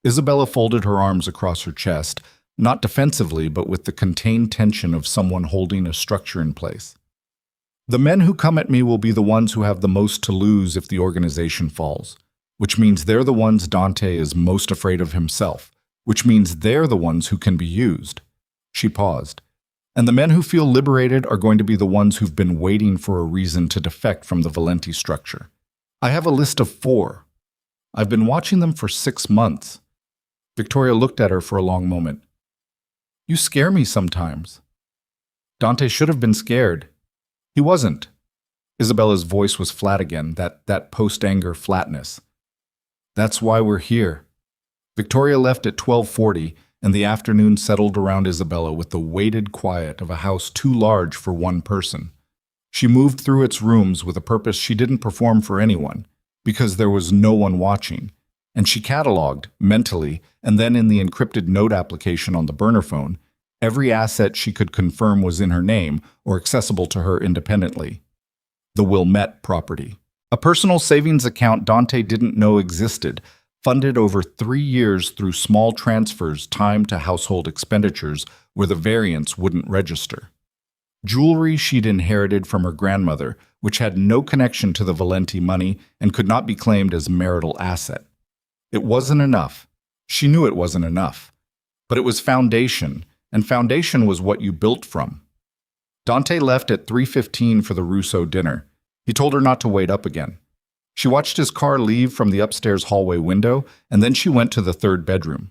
Isabella folded her arms across her chest, not defensively, but with the contained tension of someone holding a structure in place. The men who come at me will be the ones who have the most to lose if the organization falls, which means they're the ones Dante is most afraid of himself, which means they're the ones who can be used. She paused. And the men who feel liberated are going to be the ones who've been waiting for a reason to defect from the Valenti structure. I have a list of 4. I've been watching them for 6 months. Victoria looked at her for a long moment. You scare me sometimes. Dante should have been scared. He wasn't. Isabella's voice was flat again, that post-anger flatness. That's why we're here. Victoria left at 12:40, and the afternoon settled around Isabella with the weighted quiet of a house too large for one person. She moved through its rooms with a purpose she didn't perform for anyone. because there was no one watching, and she cataloged, mentally, and then in the encrypted note application on the burner phone, every asset she could confirm was in her name or accessible to her independently. The Wilmette property. A personal savings account Dante didn't know existed, funded over 3 years through small transfers timed to household expenditures where the variance wouldn't register. Jewelry she'd inherited from her grandmother, which had no connection to the Valenti money and could not be claimed as a marital asset. It wasn't enough. She knew it wasn't enough. But it was foundation, and foundation was what you built from. Dante left at 3:15 for the Russo dinner. He told her not to wait up again. She watched his car leave from the upstairs hallway window, and then she went to the third bedroom,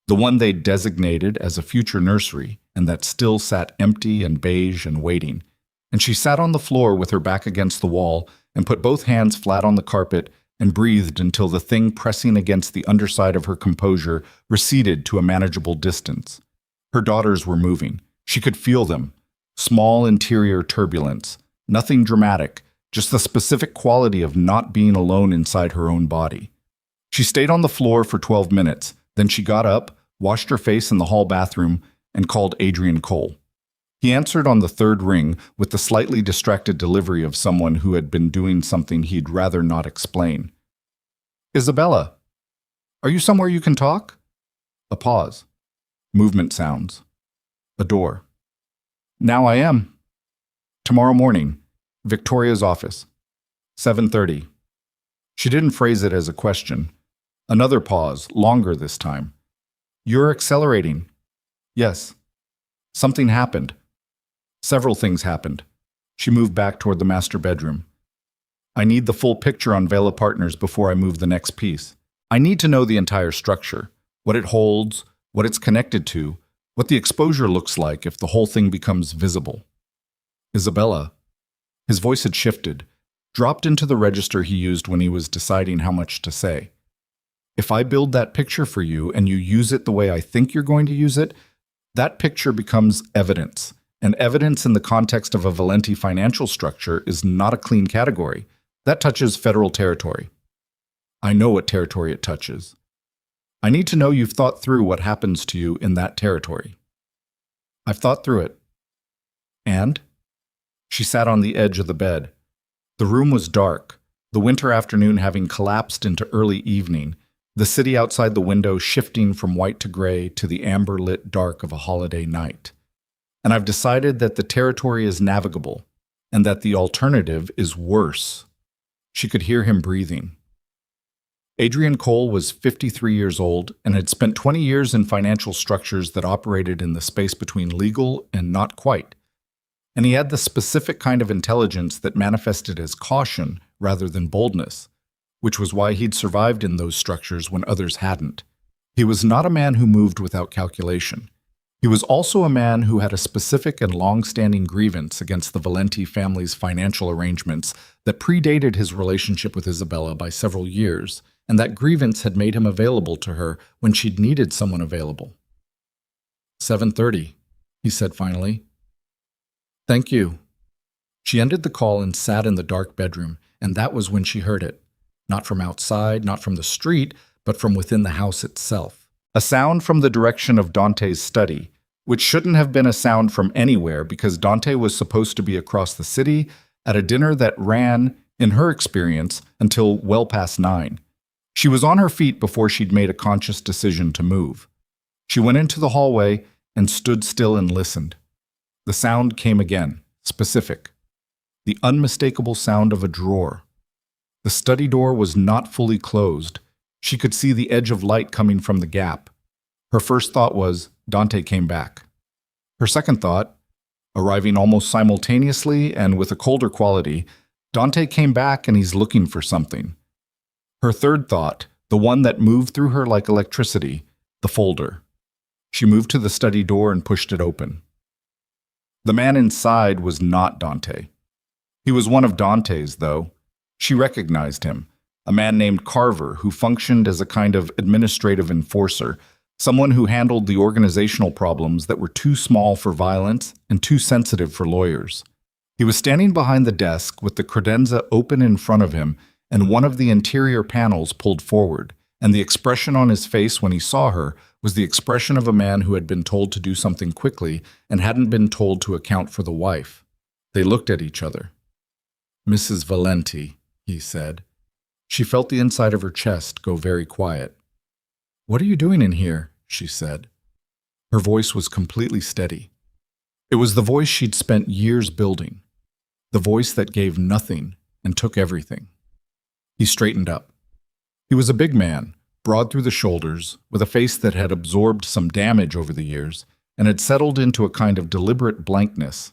the one they'd designated as a future nursery, and that still sat empty and beige and waiting. And she sat on the floor with her back against the wall and put both hands flat on the carpet and breathed until the thing pressing against the underside of her composure receded to a manageable distance. Her daughters were moving. She could feel them. Small interior turbulence. Nothing dramatic, just the specific quality of not being alone inside her own body. She stayed on the floor for 12 minutes. Then she got up, washed her face in the hall bathroom, and called Adrian Cole. He answered on the third ring with the slightly distracted delivery of someone who had been doing something he'd rather not explain. "Isabella, are you somewhere you can talk?" A pause. Movement sounds. A door. "Now I am. Tomorrow morning, Victoria's office. 7:30. She didn't phrase it as a question. Another pause, longer this time. "You're accelerating." "Yes." Something happened. Several things happened. She moved back toward the master bedroom. "I need the full picture on Vela Partners before I move the next piece. I need to know the entire structure, what it holds, what it's connected to, what the exposure looks like if the whole thing becomes visible." "Isabella." His voice had shifted, dropped into the register he used when he was deciding how much to say. "If I build that picture for you and you use it the way I think you're going to use it, that picture becomes evidence. And evidence in the context of a Valenti financial structure is not a clean category. That touches federal territory." "I know what territory it touches. I need to know you've thought through what happens to you in that territory." "I've thought through it." "And?" She sat on the edge of the bed. The room was dark, the winter afternoon having collapsed into early evening, the city outside the window shifting from white to gray to the amber-lit dark of a holiday night. "And I've decided that the territory is navigable, and that the alternative is worse." She could hear him breathing. Adrian Cole was 53 years old and had spent 20 years in financial structures that operated in the space between legal and not quite. And he had the specific kind of intelligence that manifested as caution rather than boldness, which was why he'd survived in those structures when others hadn't. He was not a man who moved without calculation. He was also a man who had a specific and long-standing grievance against the Valenti family's financial arrangements that predated his relationship with Isabella by several years, and that grievance had made him available to her when she'd needed someone available. 7:30, he said finally. "Thank you." She ended the call and sat in the dark bedroom, and that was when she heard it. Not from outside, not from the street, but from within the house itself. A sound from the direction of Dante's study, which shouldn't have been a sound from anywhere because Dante was supposed to be across the city at a dinner that ran, in her experience, until well past 9. She was on her feet before she'd made a conscious decision to move. She went into the hallway and stood still and listened. The sound came again, specific. The unmistakable sound of a drawer. The study door was not fully closed. She could see the edge of light coming from the gap. Her first thought was, Dante came back. Her second thought, arriving almost simultaneously and with a colder quality, Dante came back and he's looking for something. Her third thought, the one that moved through her like electricity, the folder. She moved to the study door and pushed it open. The man inside was not Dante. He was one of Dante's, though. She recognized him. A man named Carver who functioned as a kind of administrative enforcer, someone who handled the organizational problems that were too small for violence and too sensitive for lawyers. He was standing behind the desk with the credenza open in front of him, and one of the interior panels pulled forward, and the expression on his face when he saw her was the expression of a man who had been told to do something quickly and hadn't been told to account for the wife. They looked at each other. "Mrs. Valenti," he said. She felt the inside of her chest go very quiet. "What are you doing in here?" she said. Her voice was completely steady. It was the voice she'd spent years building, the voice that gave nothing and took everything. He straightened up. He was a big man, broad through the shoulders, with a face that had absorbed some damage over the years and had settled into a kind of deliberate blankness.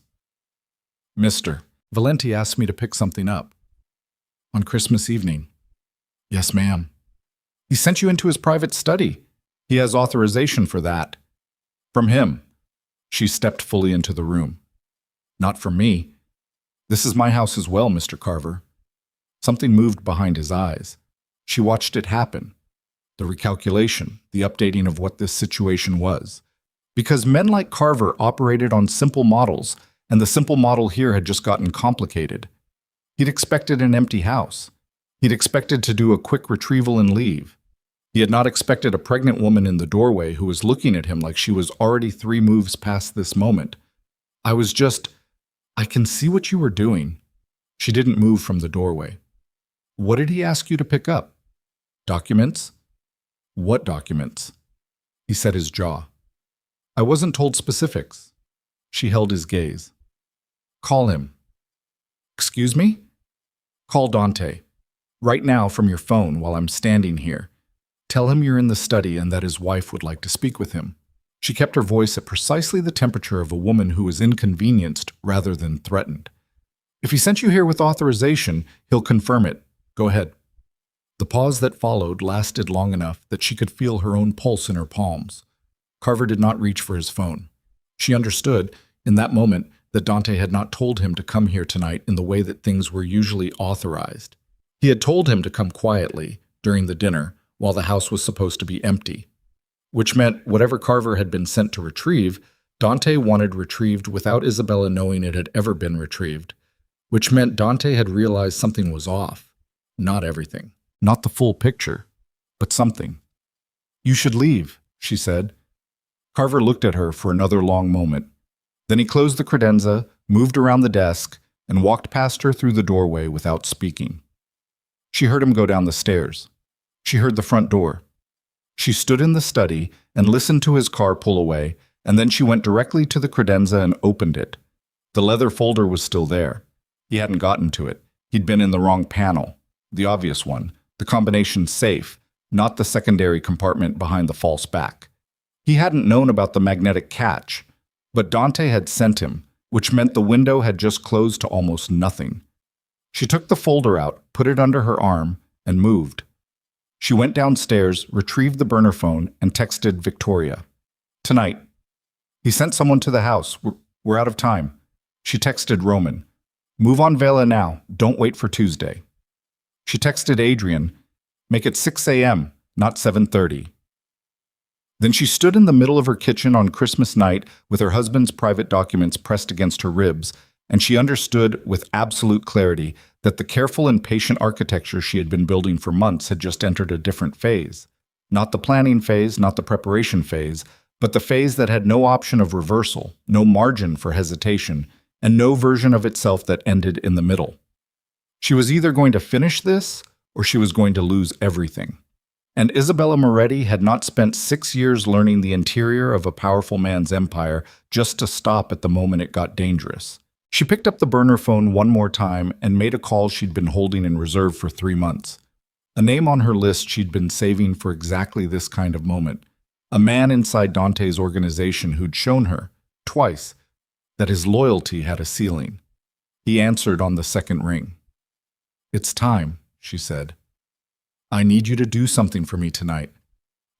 "Mr. Valenti asked me to pick something up." "On Christmas evening?" "Yes, ma'am." "He sent you into his private study. He has authorization for that." "From him." She stepped fully into the room. "Not from me. This is my house as well, Mr. Carver." Something moved behind his eyes. She watched it happen. The recalculation, the updating of what this situation was. Because men like Carver operated on simple models, and the simple model here had just gotten complicated. He'd expected an empty house. He'd expected to do a quick retrieval and leave. He had not expected a pregnant woman in the doorway who was looking at him like she was already 3 moves past this moment. "I can see what you were doing." She didn't move from the doorway. "What did he ask you to pick up?" "Documents." "What documents?" He set his jaw. "I wasn't told specifics." She held his gaze. "Call him." "Excuse me?" "Call Dante. Right now from your phone while I'm standing here. Tell him you're in the study and that his wife would like to speak with him." She kept her voice at precisely the temperature of a woman who was inconvenienced rather than threatened. "If he sent you here with authorization, he'll confirm it. Go ahead." The pause that followed lasted long enough that she could feel her own pulse in her palms. Carver did not reach for his phone. She understood, in that moment, that Dante had not told him to come here tonight in the way that things were usually authorized. He had told him to come quietly, during the dinner, while the house was supposed to be empty. Which meant whatever Carver had been sent to retrieve, Dante wanted retrieved without Isabella knowing it had ever been retrieved. Which meant Dante had realized something was off. Not everything. Not the full picture. But something. "You should leave," she said. Carver looked at her for another long moment. Then he closed the credenza, moved around the desk, and walked past her through the doorway without speaking. She heard him go down the stairs. She heard the front door. She stood in the study and listened to his car pull away, and then she went directly to the credenza and opened it. The leather folder was still there. He hadn't gotten to it. He'd been in the wrong panel. The obvious one. The combination safe, not the secondary compartment behind the false back. He hadn't known about the magnetic catch, but Dante had sent him, which meant the window had just closed to almost nothing. She took the folder out, put it under her arm, and moved. She went downstairs, retrieved the burner phone, and texted Victoria. "Tonight." He sent someone to the house. We're out of time. She texted Roman. "Move on Vela now. Don't wait for Tuesday." She texted Adrian. "Make it 6 a.m., not 7:30. Then she stood in the middle of her kitchen on Christmas night with her husband's private documents pressed against her ribs, and she understood with absolute clarity that the careful and patient architecture she had been building for months had just entered a different phase. Not the planning phase, not the preparation phase, but the phase that had no option of reversal, no margin for hesitation, and no version of itself that ended in the middle. She was either going to finish this, or she was going to lose everything. And Isabella Moretti had not spent 6 years learning the interior of a powerful man's empire just to stop at the moment it got dangerous. She picked up the burner phone one more time and made a call she'd been holding in reserve for 3 months. A name on her list she'd been saving for exactly this kind of moment. A man inside Dante's organization who'd shown her, twice, that his loyalty had a ceiling. He answered on the second ring. "It's time," she said. "I need you to do something for me tonight."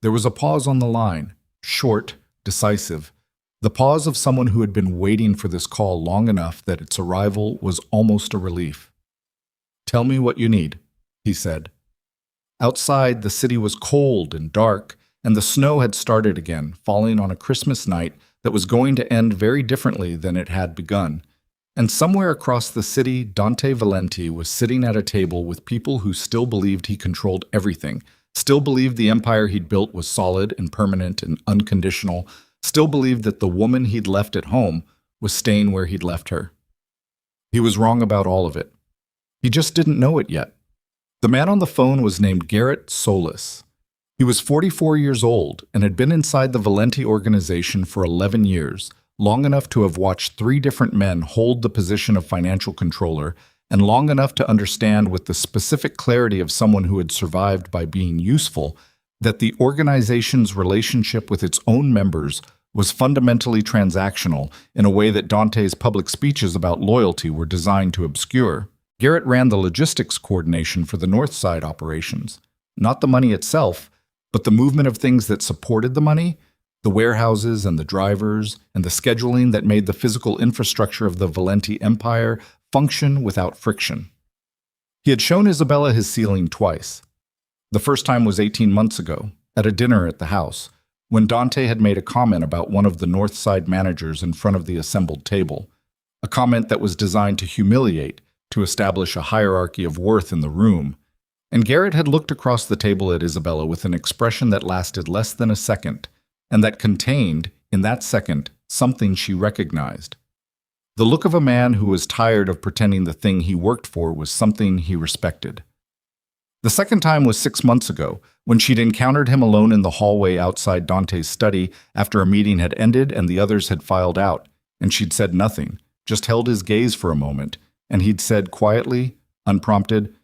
There was a pause on the line, short, decisive, the pause of someone who had been waiting for this call long enough that its arrival was almost a relief. "Tell me what you need," he said. Outside, the city was cold and dark, and the snow had started again, falling on a Christmas night that was going to end very differently than it had begun. And somewhere across the city, Dante Valenti was sitting at a table with people who still believed he controlled everything, still believed the empire he'd built was solid and permanent and unconditional, still believed that the woman he'd left at home was staying where he'd left her. He was wrong about all of it. He just didn't know it yet. The man on the phone was named Garrett Solis. He was 44 years old and had been inside the Valenti organization for 11 years, long enough to have watched 3 different men hold the position of financial controller, and long enough to understand with the specific clarity of someone who had survived by being useful that the organization's relationship with its own members was fundamentally transactional in a way that Dante's public speeches about loyalty were designed to obscure. Garrett ran the logistics coordination for the North Side operations, not the money itself, but the movement of things that supported the money, the warehouses and the drivers, and the scheduling that made the physical infrastructure of the Valenti empire function without friction. He had shown Isabella his ceiling twice. The first time was 18 months ago, at a dinner at the house, when Dante had made a comment about one of the North Side managers in front of the assembled table, a comment that was designed to humiliate, to establish a hierarchy of worth in the room, and Garrett had looked across the table at Isabella with an expression that lasted less than a second, and that contained, in that second, something she recognized. The look of a man who was tired of pretending the thing he worked for was something he respected. The second time was 6 months ago, when she'd encountered him alone in the hallway outside Dante's study after a meeting had ended and the others had filed out, and she'd said nothing, just held his gaze for a moment, and he'd said quietly, unprompted,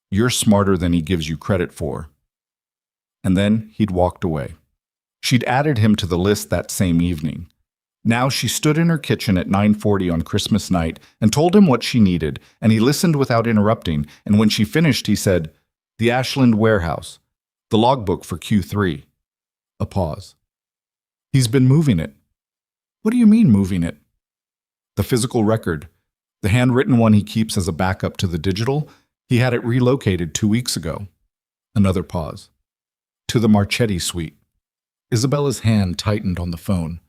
"You're smarter than he gives you credit for." And then he'd walked away. She'd added him to the list that same evening. Now she stood in her kitchen at 9:40 on Christmas night and told him what she needed, and he listened without interrupting, and when she finished he said, "The Ashland warehouse, the logbook for Q3. A pause. "He's been moving it." "What do you mean moving it?" "The physical record. The handwritten one he keeps as a backup to the digital, he had it relocated 2 weeks ago." Another pause. "To the Marchetti suite." Isabella's hand tightened on the phone.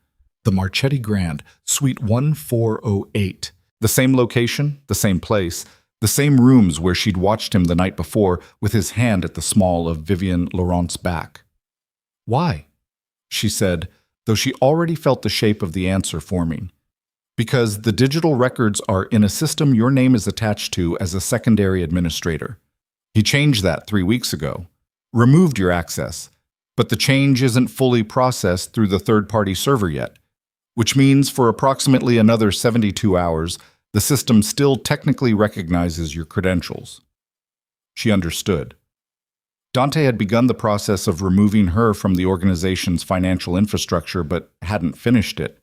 The Marchetti Grand, Suite 1408. The same location, the same place, the same rooms where she'd watched him the night before with his hand at the small of Vivian Laurent's back. "Why?" she said, though she already felt the shape of the answer forming. "Because the digital records are in a system your name is attached to as a secondary administrator. He changed that 3 weeks ago. Removed your access. But the change isn't fully processed through the third-party server yet, which means for approximately another 72 hours, the system still technically recognizes your credentials." She understood. Dante had begun the process of removing her from the organization's financial infrastructure, but hadn't finished it.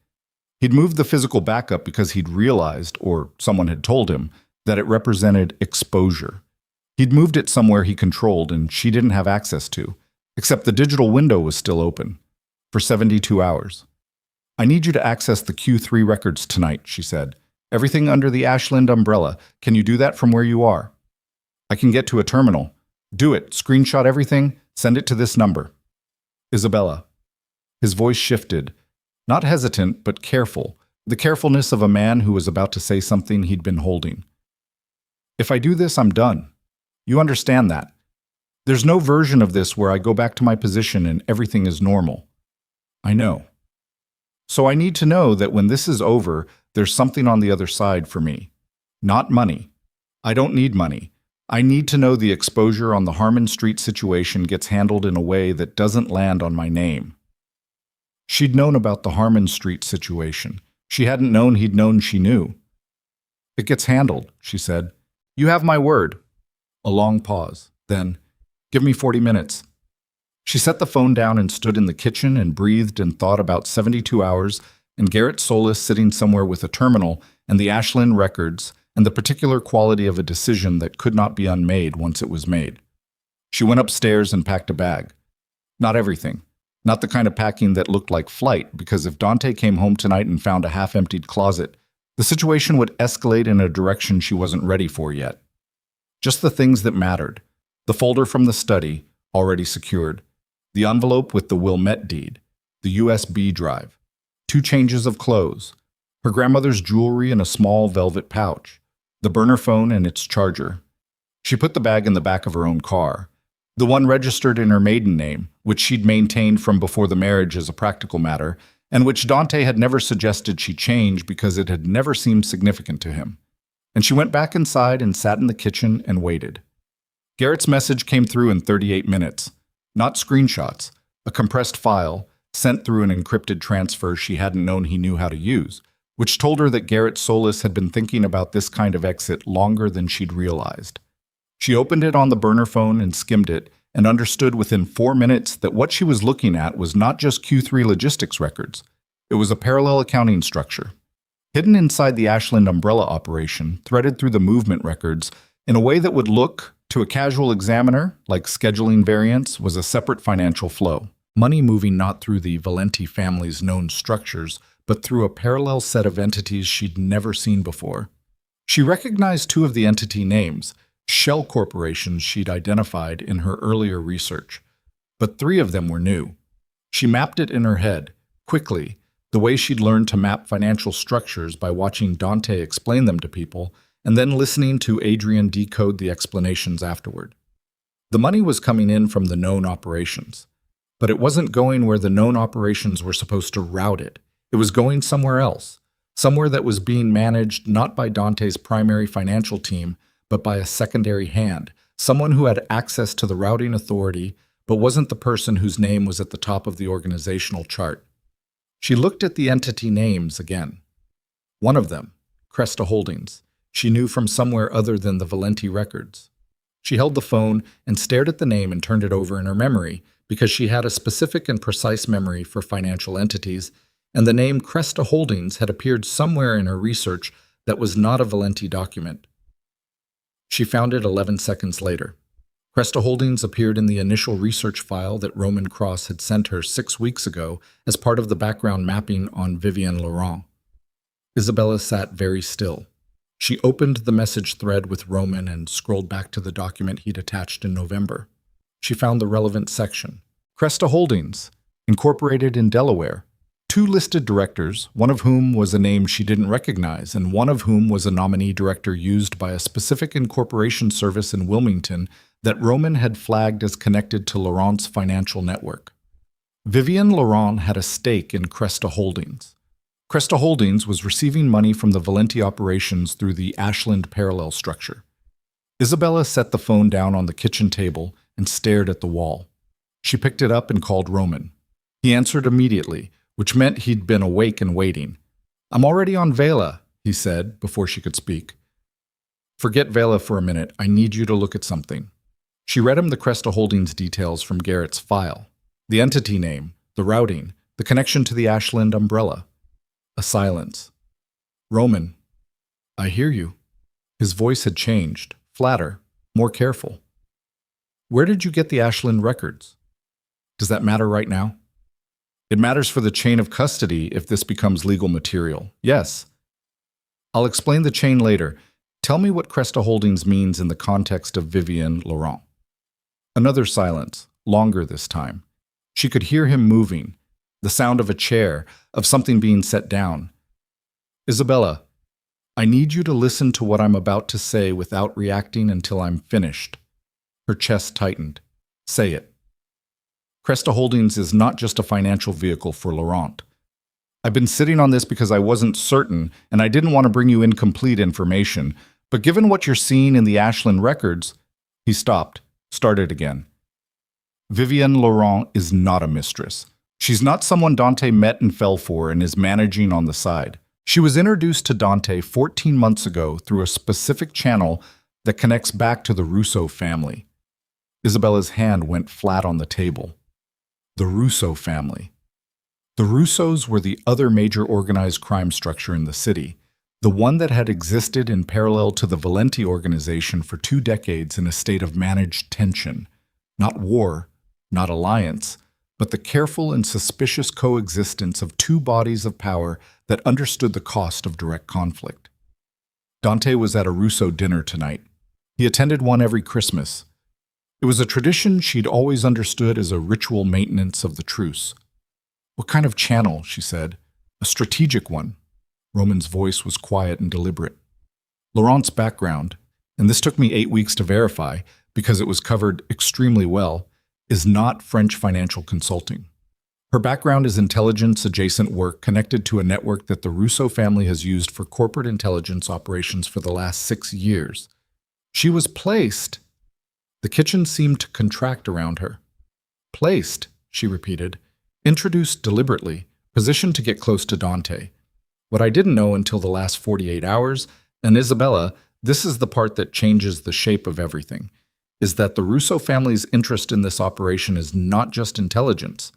He'd moved the physical backup because he'd realized, or someone had told him, that it represented exposure. He'd moved it somewhere he controlled and she didn't have access to, except the digital window was still open, for 72 hours. "I need you to access the Q3 records tonight," she said. "Everything under the Ashland umbrella. Can you do that from where you are?" "I can get to a terminal." "Do it. Screenshot everything. Send it to this number." "Isabella." His voice shifted, not hesitant, but careful, the carefulness of a man who was about to say something he'd been holding. "If I do this, I'm done. You understand that. There's no version of this where I go back to my position and everything is normal." "I know. So I need to know that when this is over, there's something on the other side for me. Not money. I don't need money. I need to know the exposure on the Harmon Street situation gets handled in a way that doesn't land on my name." She'd known about the Harmon Street situation. She hadn't known he'd known she knew. "It gets handled," she said. "You have my word." A long pause. Then, "Give me 40 minutes. She set the phone down and stood in the kitchen and breathed and thought about 72 hours and Garrett Solis sitting somewhere with a terminal and the Ashland records and the particular quality of a decision that could not be unmade once it was made. She went upstairs and packed a bag. Not everything. Not the kind of packing that looked like flight, because if Dante came home tonight and found a half-emptied closet, the situation would escalate in a direction she wasn't ready for yet. Just the things that mattered. The folder from the study, already secured. The envelope with the Wilmette deed. The USB drive. 2 changes of clothes. her grandmother's jewelry in a small velvet pouch, the burner phone and its charger. She put the bag in the back of her own car, the one registered in her maiden name, which she'd maintained from before the marriage as a practical matter, and which Dante had never suggested she change because it had never seemed significant to him. And she went back inside and sat in the kitchen and waited. Garrett's message came through in 38 minutes. Not screenshots, a compressed file sent through an encrypted transfer she hadn't known he knew how to use, which told her that Garrett Solis had been thinking about this kind of exit longer than she'd realized. She opened it on the burner phone and skimmed it, and understood within 4 minutes that what she was looking at was not just Q3 logistics records. It was a parallel accounting structure. Hidden inside the Ashland umbrella operation, threaded through the movement records, in a way that would look, to a casual examiner, like scheduling variants, was a separate financial flow. Money moving not through the Valenti family's known structures, but through a parallel set of entities she'd never seen before. She recognized 2 of the entity names, shell corporations she'd identified in her earlier research, but 3 of them were new. She mapped it in her head, quickly, the way she'd learned to map financial structures by watching Dante explain them to people, and then listening to Adrian decode the explanations afterward. The money was coming in from the known operations, but it wasn't going where the known operations were supposed to route it. It was going somewhere else, somewhere that was being managed not by Dante's primary financial team, but by a secondary hand, someone who had access to the routing authority, but wasn't the person whose name was at the top of the organizational chart. She looked at the entity names again. One of them, Cresta Holdings, she knew from somewhere other than the Valenti records. She held the phone and stared at the name and turned it over in her memory, because she had a specific and precise memory for financial entities, and the name Cresta Holdings had appeared somewhere in her research that was not a Valenti document. She found it 11 seconds later. Cresta Holdings appeared in the initial research file that Roman Cross had sent her 6 weeks ago as part of the background mapping on Vivienne Laurent. Isabella sat very still. She opened the message thread with Roman and scrolled back to the document he'd attached in November. She found the relevant section. Cresta Holdings, incorporated in Delaware. 2 listed directors, one of whom was a name she didn't recognize, and one of whom was a nominee director used by a specific incorporation service in Wilmington that Roman had flagged as connected to Laurent's financial network. Vivienne Laurent had a stake in Cresta Holdings. Cresta Holdings was receiving money from the Valenti operations through the Ashland parallel structure. Isabella set the phone down on the kitchen table and stared at the wall. She picked it up and called Roman. He answered immediately, which meant he'd been awake and waiting. "I'm already on Vela," he said, before she could speak. "Forget Vela for a minute. I need you to look at something." She read him the Cresta Holdings details from Garrett's file. The entity name, the routing, the connection to the Ashland umbrella. A silence. "Roman, I hear you." His voice had changed, flatter, more careful. "Where did you get the Ashland records? Does that matter right now?" "It matters for the chain of custody if this becomes legal material. Yes. I'll explain the chain later. Tell me what Cresta Holdings means in the context of Vivienne Laurent." Another silence, longer this time. She could hear him moving, the sound of a chair, of something being set down. "Isabella, I need you to listen to what I'm about to say without reacting until I'm finished." Her chest tightened. "Say it." Cresta Holdings is not just a financial vehicle for Laurent. I've been sitting on this because I wasn't certain, and I didn't want to bring you incomplete information, but given what you're seeing in the Ashland records, he stopped, started again. Vivienne Laurent is not a mistress. She's not someone Dante met and fell for and is managing on the side. She was introduced to Dante 14 months ago through a specific channel that connects back to the Russo family. Isabella's hand went flat on the table. The Russo family. The Russos were the other major organized crime structure in the city, the one that had existed in parallel to the Valenti organization for 2 decades in a state of managed tension. Not war, not alliance, but the careful and suspicious coexistence of 2 bodies of power that understood the cost of direct conflict. Dante was at a Russo dinner tonight. He attended one every Christmas. It was a tradition she'd always understood as a ritual maintenance of the truce. "What kind of channel?" she said. "A strategic one." Roman's voice was quiet and deliberate. Laurent's background, and this took me 8 weeks to verify because it was covered extremely well, is not French financial consulting. Her background is intelligence-adjacent work connected to a network that the Russo family has used for corporate intelligence operations for the last 6 years. She was placed. The kitchen seemed to contract around her. Placed, she repeated, introduced deliberately, positioned to get close to Dante. What I didn't know until the last 48 hours, and Isabella, this is the part that changes the shape of everything, is that the Russo family's interest in this operation is not just intelligence.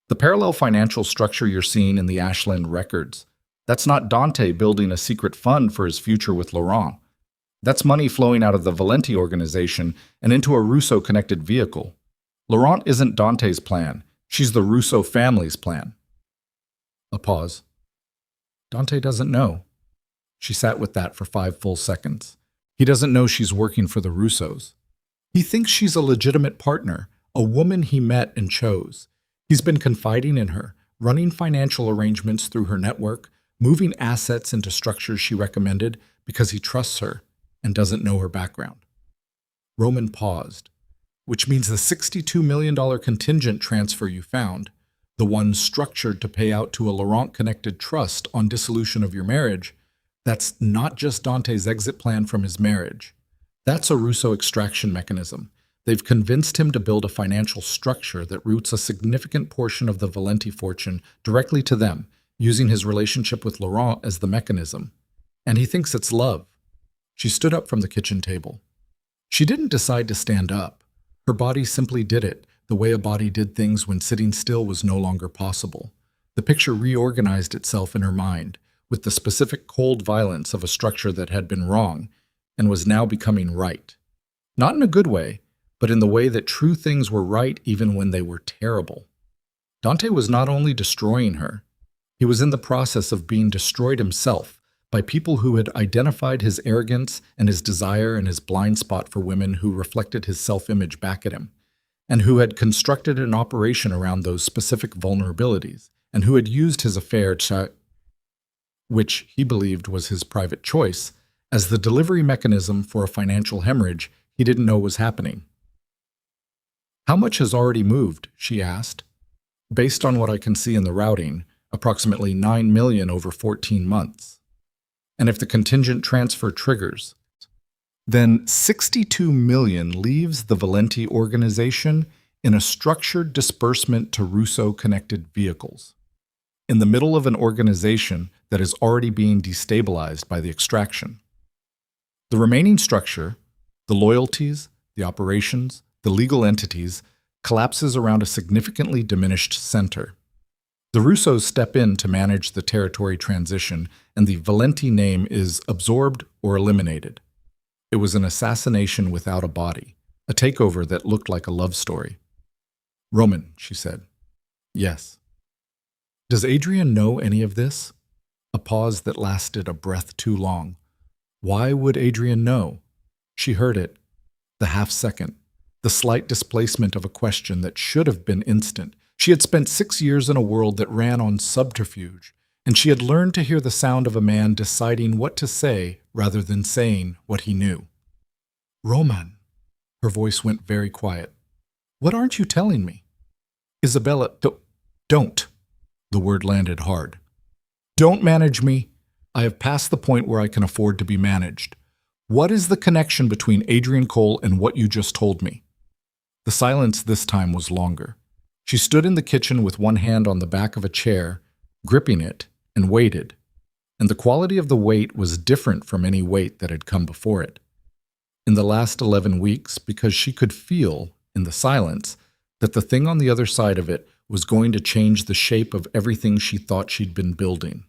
The parallel financial structure you're seeing in the Ashland records, that's not Dante building a secret fund for his future with Laurent. That's money flowing out of the Valenti organization and into a Russo-connected vehicle. Laurent isn't Dante's plan. She's the Russo family's plan. A pause. Dante doesn't know. She sat with that for 5 full seconds. He doesn't know she's working for the Russos. He thinks she's a legitimate partner, a woman he met and chose. He's been confiding in her, running financial arrangements through her network, moving assets into structures she recommended because he trusts her and doesn't know her background. Roman paused, which means the $62 million contingent transfer you found, the one structured to pay out to a Laurent-connected trust on dissolution of your marriage, that's not just Dante's exit plan from his marriage. That's a Russo extraction mechanism. They've convinced him to build a financial structure that routes a significant portion of the Valenti fortune directly to them, using his relationship with Laurent as the mechanism. And he thinks it's love. She stood up from the kitchen table. She didn't decide to stand up. Her body simply did it, the way a body did things when sitting still was no longer possible. The picture reorganized itself in her mind, with the specific cold violence of a structure that had been wrong and was now becoming right. Not in a good way, but in the way that true things were right even when they were terrible. Dante was not only destroying her, he was in the process of being destroyed himself by people who had identified his arrogance and his desire and his blind spot for women who reflected his self-image back at him, and who had constructed an operation around those specific vulnerabilities, and who had used his affair, which he believed was his private choice, as the delivery mechanism for a financial hemorrhage he didn't know was happening. How much has already moved? She asked. Based on what I can see in the routing, approximately 9 million over 14 months. And if the contingent transfer triggers, then 62 million leaves the Valenti organization in a structured disbursement to Russo-connected vehicles, in the middle of an organization that is already being destabilized by the extraction. The remaining structure, the loyalties, the operations, the legal entities, collapses around a significantly diminished center. The Russos step in to manage the territory transition, and the Valenti name is absorbed or eliminated. It was an assassination without a body, a takeover that looked like a love story. Roman, she said. Yes. Does Adrian know any of this? A pause that lasted a breath too long. Why would Adrian know? She heard it, the half-second, the slight displacement of a question that should have been instant. She had spent 6 years in a world that ran on subterfuge, and she had learned to hear the sound of a man deciding what to say rather than saying what he knew. Roman, her voice went very quiet. What aren't you telling me? Isabella, don't. The word landed hard. Don't manage me. I have passed the point where I can afford to be managed. What is the connection between Adrian Cole and what you just told me? The silence this time was longer. She stood in the kitchen with one hand on the back of a chair, gripping it, and waited. And the quality of the wait was different from any wait that had come before it. In the last 11 weeks, because she could feel, in the silence, that the thing on the other side of it was going to change the shape of everything she thought she'd been building.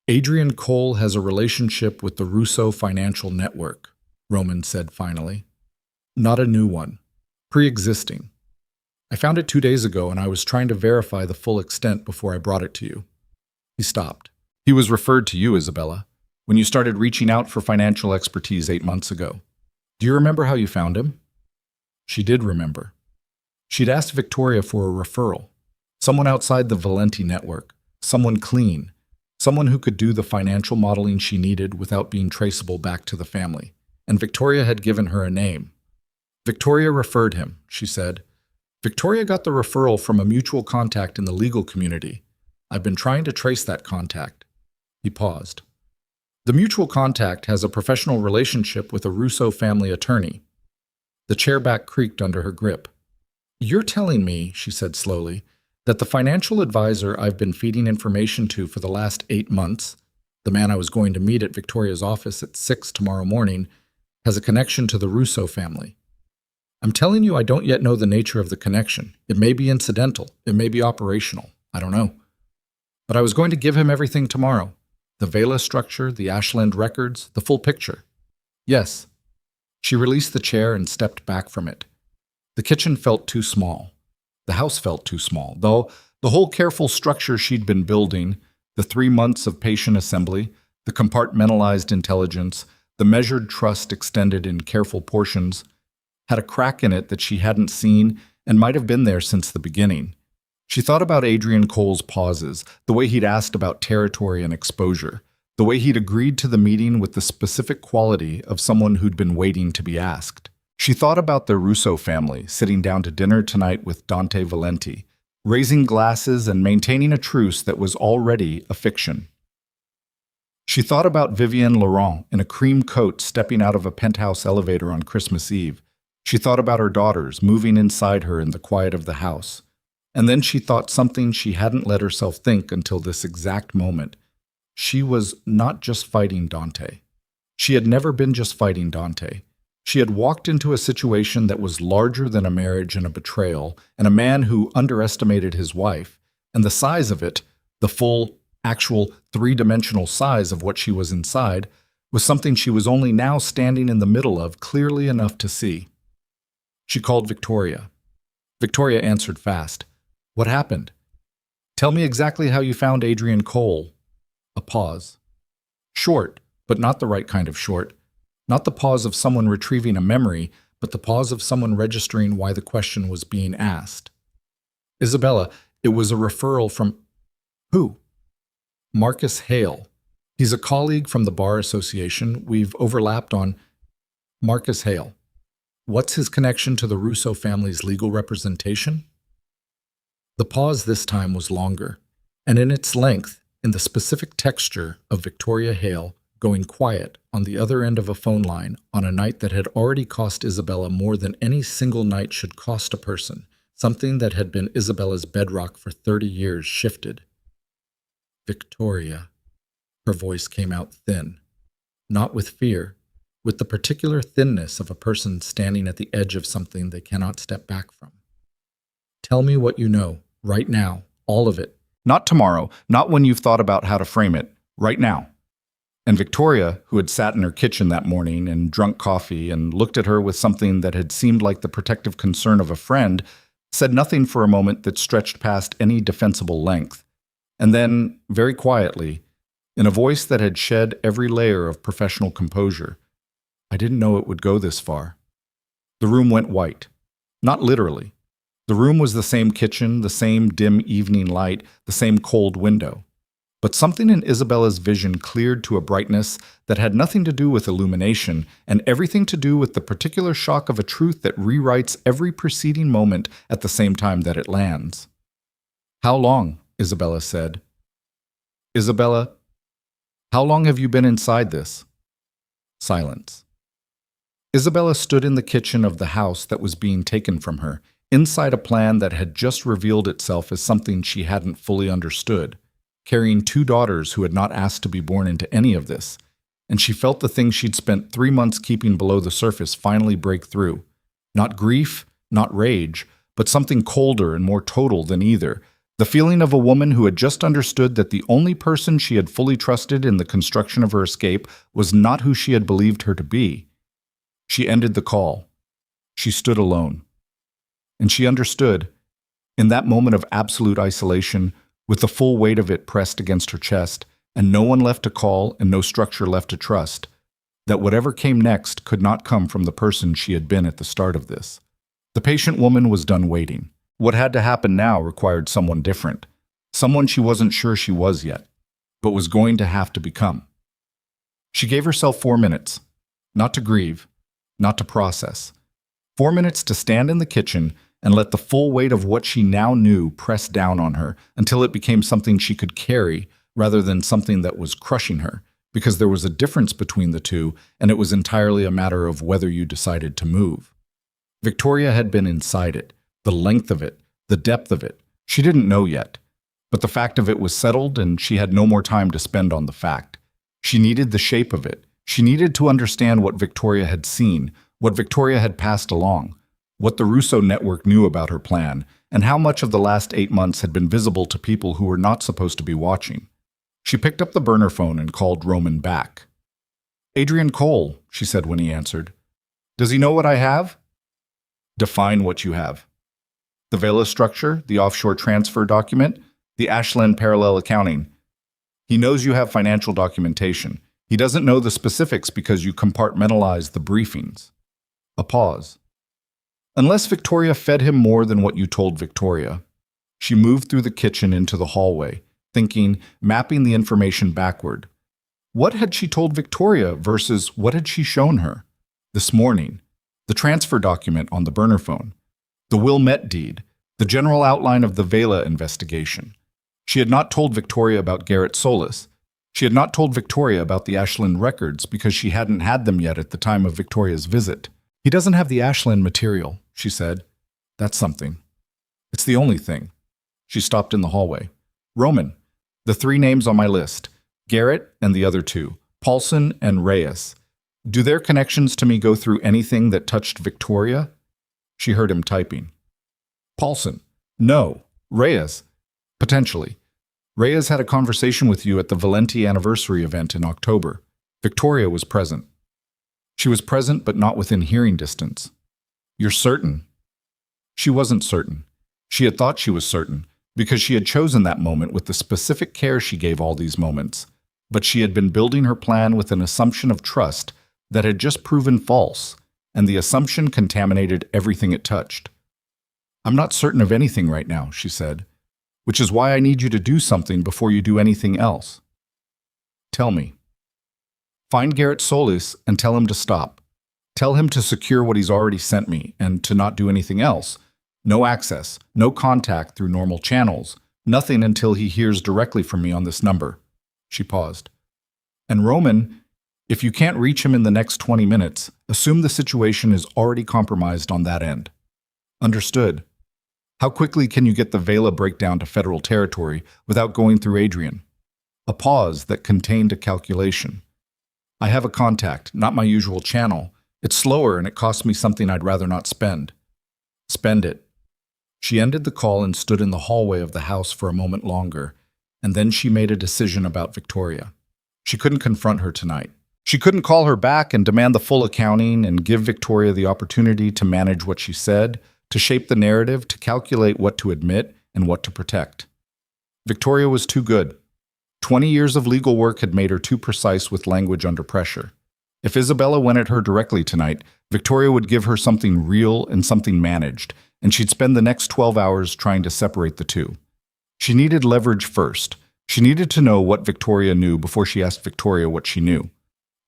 Adrian Cole has a relationship with the Russo financial network, Roman said finally. Not a new one. Pre-existing. I found it 2 days ago and I was trying to verify the full extent before I brought it to you. He stopped. He was referred to you, Isabella, when you started reaching out for financial expertise 8 months ago. Do you remember how you found him? She did remember. She'd asked Victoria for a referral. Someone outside the Valenti network. Someone clean. someone who could do the financial modeling she needed without being traceable back to the family. And Victoria had given her a name. Victoria referred him, she said. Victoria got the referral from a mutual contact in the legal community. I've been trying to trace that contact. He paused. The mutual contact has a professional relationship with a Russo family attorney. The chair back creaked under her grip. You're telling me, she said slowly, that the financial advisor I've been feeding information to for the last 8 months, the man I was going to meet at Victoria's office at 6 tomorrow morning, has a connection to the Russo family. I'm telling you I don't yet know the nature of the connection. It may be incidental. It may be operational. I don't know. But I was going to give him everything tomorrow. The Vela structure, the Ashland records, the full picture. Yes. She released the chair and stepped back from it. The kitchen felt too small. The house felt too small, though the whole careful structure she'd been building, the 3 months of patient assembly, the compartmentalized intelligence, the measured trust extended in careful portions, had a crack in it that she hadn't seen and might have been there since the beginning. She thought about Adrian Cole's pauses, the way he'd asked about territory and exposure, the way he'd agreed to the meeting with the specific quality of someone who'd been waiting to be asked. She thought about the Russo family sitting down to dinner tonight with Dante Valenti, raising glasses and maintaining a truce that was already a fiction. She thought about Vivienne Laurent in a cream coat stepping out of a penthouse elevator on Christmas Eve. She thought about her daughters moving inside her in the quiet of the house. And then she thought something she hadn't let herself think until this exact moment. She was not just fighting Dante. She had never been just fighting Dante. She had walked into a situation that was larger than a marriage and a betrayal, and a man who underestimated his wife, and the size of it, the full, actual, three-dimensional size of what she was inside, was something she was only now standing in the middle of clearly enough to see. She called Victoria. Victoria answered fast. What happened? Tell me exactly how you found Adrian Cole. A pause. Short, but not the right kind of short. Not the pause of someone retrieving a memory, but the pause of someone registering why the question was being asked. Isabella, it was a referral from... Who? Marcus Hale. He's a colleague from the Bar Association. We've overlapped on... Marcus Hale. What's his connection to the Russo family's legal representation? The pause this time was longer, and in its length, in the specific texture of Victoria Hale going quiet on the other end of a phone line on a night that had already cost Isabella more than any single night should cost a person, something that had been Isabella's bedrock for 30 years shifted. Victoria. Her voice came out thin, not with fear, with the particular thinness of a person standing at the edge of something they cannot step back from. Tell me what you know, right now, all of it. Not tomorrow, not when you've thought about how to frame it, right now. And Victoria, who had sat in her kitchen that morning and drunk coffee and looked at her with something that had seemed like the protective concern of a friend, said nothing for a moment that stretched past any defensible length. And then, very quietly, in a voice that had shed every layer of professional composure, I didn't know it would go this far. The room went white. Not literally. The room was the same kitchen, the same dim evening light, the same cold window. But something in Isabella's vision cleared to a brightness that had nothing to do with illumination and everything to do with the particular shock of a truth that rewrites every preceding moment at the same time that it lands. How long? Isabella said. Isabella, how long have you been inside this? Silence. Isabella stood in the kitchen of the house that was being taken from her, inside a plan that had just revealed itself as something she hadn't fully understood, carrying 2 daughters who had not asked to be born into any of this, and she felt the thing she'd spent 3 months keeping below the surface finally break through. Not grief, not rage, but something colder and more total than either, the feeling of a woman who had just understood that the only person she had fully trusted in the construction of her escape was not who she had believed her to be. She ended the call. She stood alone. And she understood, in that moment of absolute isolation, with the full weight of it pressed against her chest, and no one left to call and no structure left to trust, that whatever came next could not come from the person she had been at the start of this. The patient woman was done waiting. What had to happen now required someone different, someone she wasn't sure she was yet. but was going to have to become. She gave herself 4 minutes, not to grieve, not to process. 4 minutes to stand in the kitchen and let the full weight of what she now knew press down on her until it became something she could carry rather than something that was crushing her, because there was a difference between the two, and it was entirely a matter of whether you decided to move. Victoria had been inside it, the length of it, the depth of it. She didn't know yet, but the fact of it was settled, and she had no more time to spend on the fact. She needed the shape of it. She needed to understand what Victoria had seen, what Victoria had passed along, what the Russo network knew about her plan, and how much of the last 8 months had been visible to people who were not supposed to be watching. She picked up the burner phone and called Roman back. "Adrian Cole," she said when he answered. "Does he know what I have?" "Define what you have." "The Vela structure, the offshore transfer document, the Ashland parallel accounting. He knows you have financial documentation. He doesn't know the specifics because you compartmentalize the briefings." A pause. "Unless Victoria fed him more than what you told Victoria." She moved through the kitchen into the hallway, thinking, mapping the information backward. What had she told Victoria versus what had she shown her? This morning, the transfer document on the burner phone, the Wilmette deed, the general outline of the Vela investigation. She had not told Victoria about Garrett Solis. She had not told Victoria about the Ashland records because she hadn't had them yet at the time of Victoria's visit. "He doesn't have the Ashland material," she said. "That's something. It's the only thing." She stopped in the hallway. "Roman, the 3 names on my list, Garrett and the other 2, Paulson and Reyes. Do their connections to me go through anything that touched Victoria?" She heard him typing. "Paulson. No. Reyes. Potentially. Reyes had a conversation with you at the Valenti anniversary event in October. Victoria was present." She was present, but not within hearing distance. "You're certain?" She wasn't certain. She had thought she was certain, because she had chosen that moment with the specific care she gave all these moments. But she had been building her plan with an assumption of trust that had just proven false, and the assumption contaminated everything it touched. "I'm not certain of anything right now," she said, "which is why I need you to do something before you do anything else." "Tell me." "Find Garrett Solis and tell him to stop. Tell him to secure what he's already sent me and to not do anything else. No access, no contact through normal channels, nothing until he hears directly from me on this number." She paused. "And Roman, if you can't reach him in the next 20 minutes, assume the situation is already compromised on that end." "Understood. How quickly can you get the Vela breakdown to federal territory without going through Adrian?" A pause that contained a calculation. "I have a contact, not my usual channel. It's slower and it costs me something I'd rather not spend." "Spend it." She ended the call and stood in the hallway of the house for a moment longer, and then she made a decision about Victoria. She couldn't confront her tonight. She couldn't call her back and demand the full accounting and give Victoria the opportunity to manage what she said, to shape the narrative, to calculate what to admit and what to protect. Victoria was too good. 20 years of legal work had made her too precise with language under pressure. If Isabella went at her directly tonight, Victoria would give her something real and something managed, and she'd spend the next 12 hours trying to separate the two. She needed leverage first. She needed to know what Victoria knew before she asked Victoria what she knew.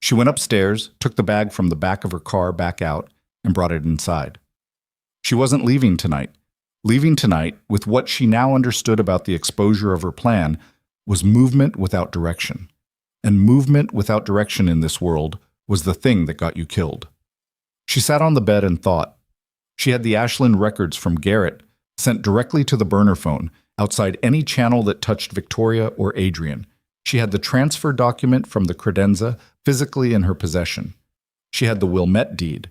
She went upstairs, took the bag from the back of her car back out, and brought it inside. She wasn't leaving tonight. Leaving tonight, with what she now understood about the exposure of her plan, was movement without direction. And movement without direction in this world was the thing that got you killed. She sat on the bed and thought. She had the Ashland records from Garrett sent directly to the burner phone, outside any channel that touched Victoria or Adrian. She had the transfer document from the credenza physically in her possession. She had the Wilmette deed.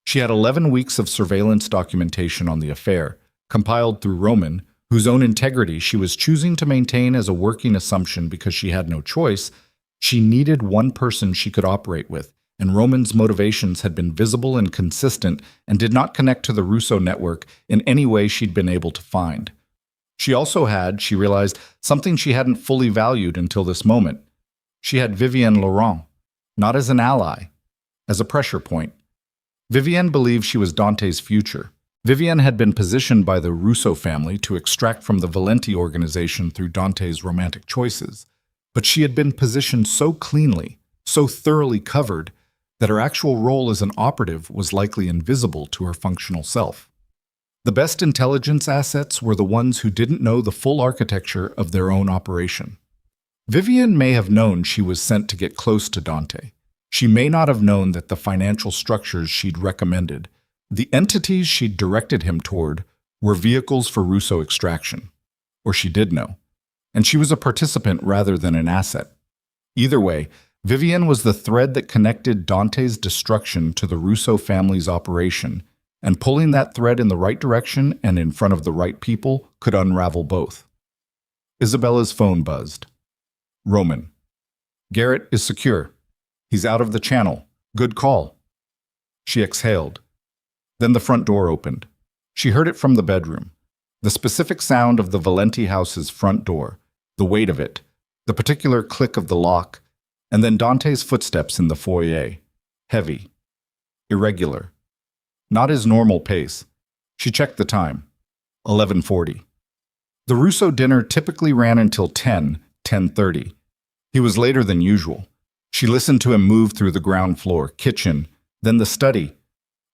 She had 11 weeks of surveillance documentation on the affair, compiled through Roman, whose own integrity she was choosing to maintain as a working assumption because she had no choice. She needed one person she could operate with, and Roman's motivations had been visible and consistent and did not connect to the Russo network in any way she'd been able to find. She also had, she realized, something she hadn't fully valued until this moment. She had Vivienne Laurent, not as an ally, as a pressure point. Vivienne believed she was Dante's future. Vivienne had been positioned by the Russo family to extract from the Valenti organization through Dante's romantic choices. But she had been positioned so cleanly, so thoroughly covered, that her actual role as an operative was likely invisible to her functional self. The best intelligence assets were the ones who didn't know the full architecture of their own operation. Vivian may have known she was sent to get close to Dante. She may not have known that the financial structures she'd recommended, the entities she'd directed him toward, were vehicles for Russo extraction. Or she did know. And she was a participant rather than an asset. Either way, Vivian was the thread that connected Dante's destruction to the Russo family's operation, and pulling that thread in the right direction and in front of the right people could unravel both. Isabella's phone buzzed. Roman. Garrett is secure. He's out of the channel. Good call. She exhaled. Then the front door opened. She heard it from the bedroom. The specific sound of the Valenti house's front door, the weight of it, the particular click of the lock, and then Dante's footsteps in the foyer. Heavy. Irregular. Not his normal pace. She checked the time. 11:40. The Russo dinner typically ran until 10:30. He was later than usual. She listened to him move through the ground floor, kitchen, then the study.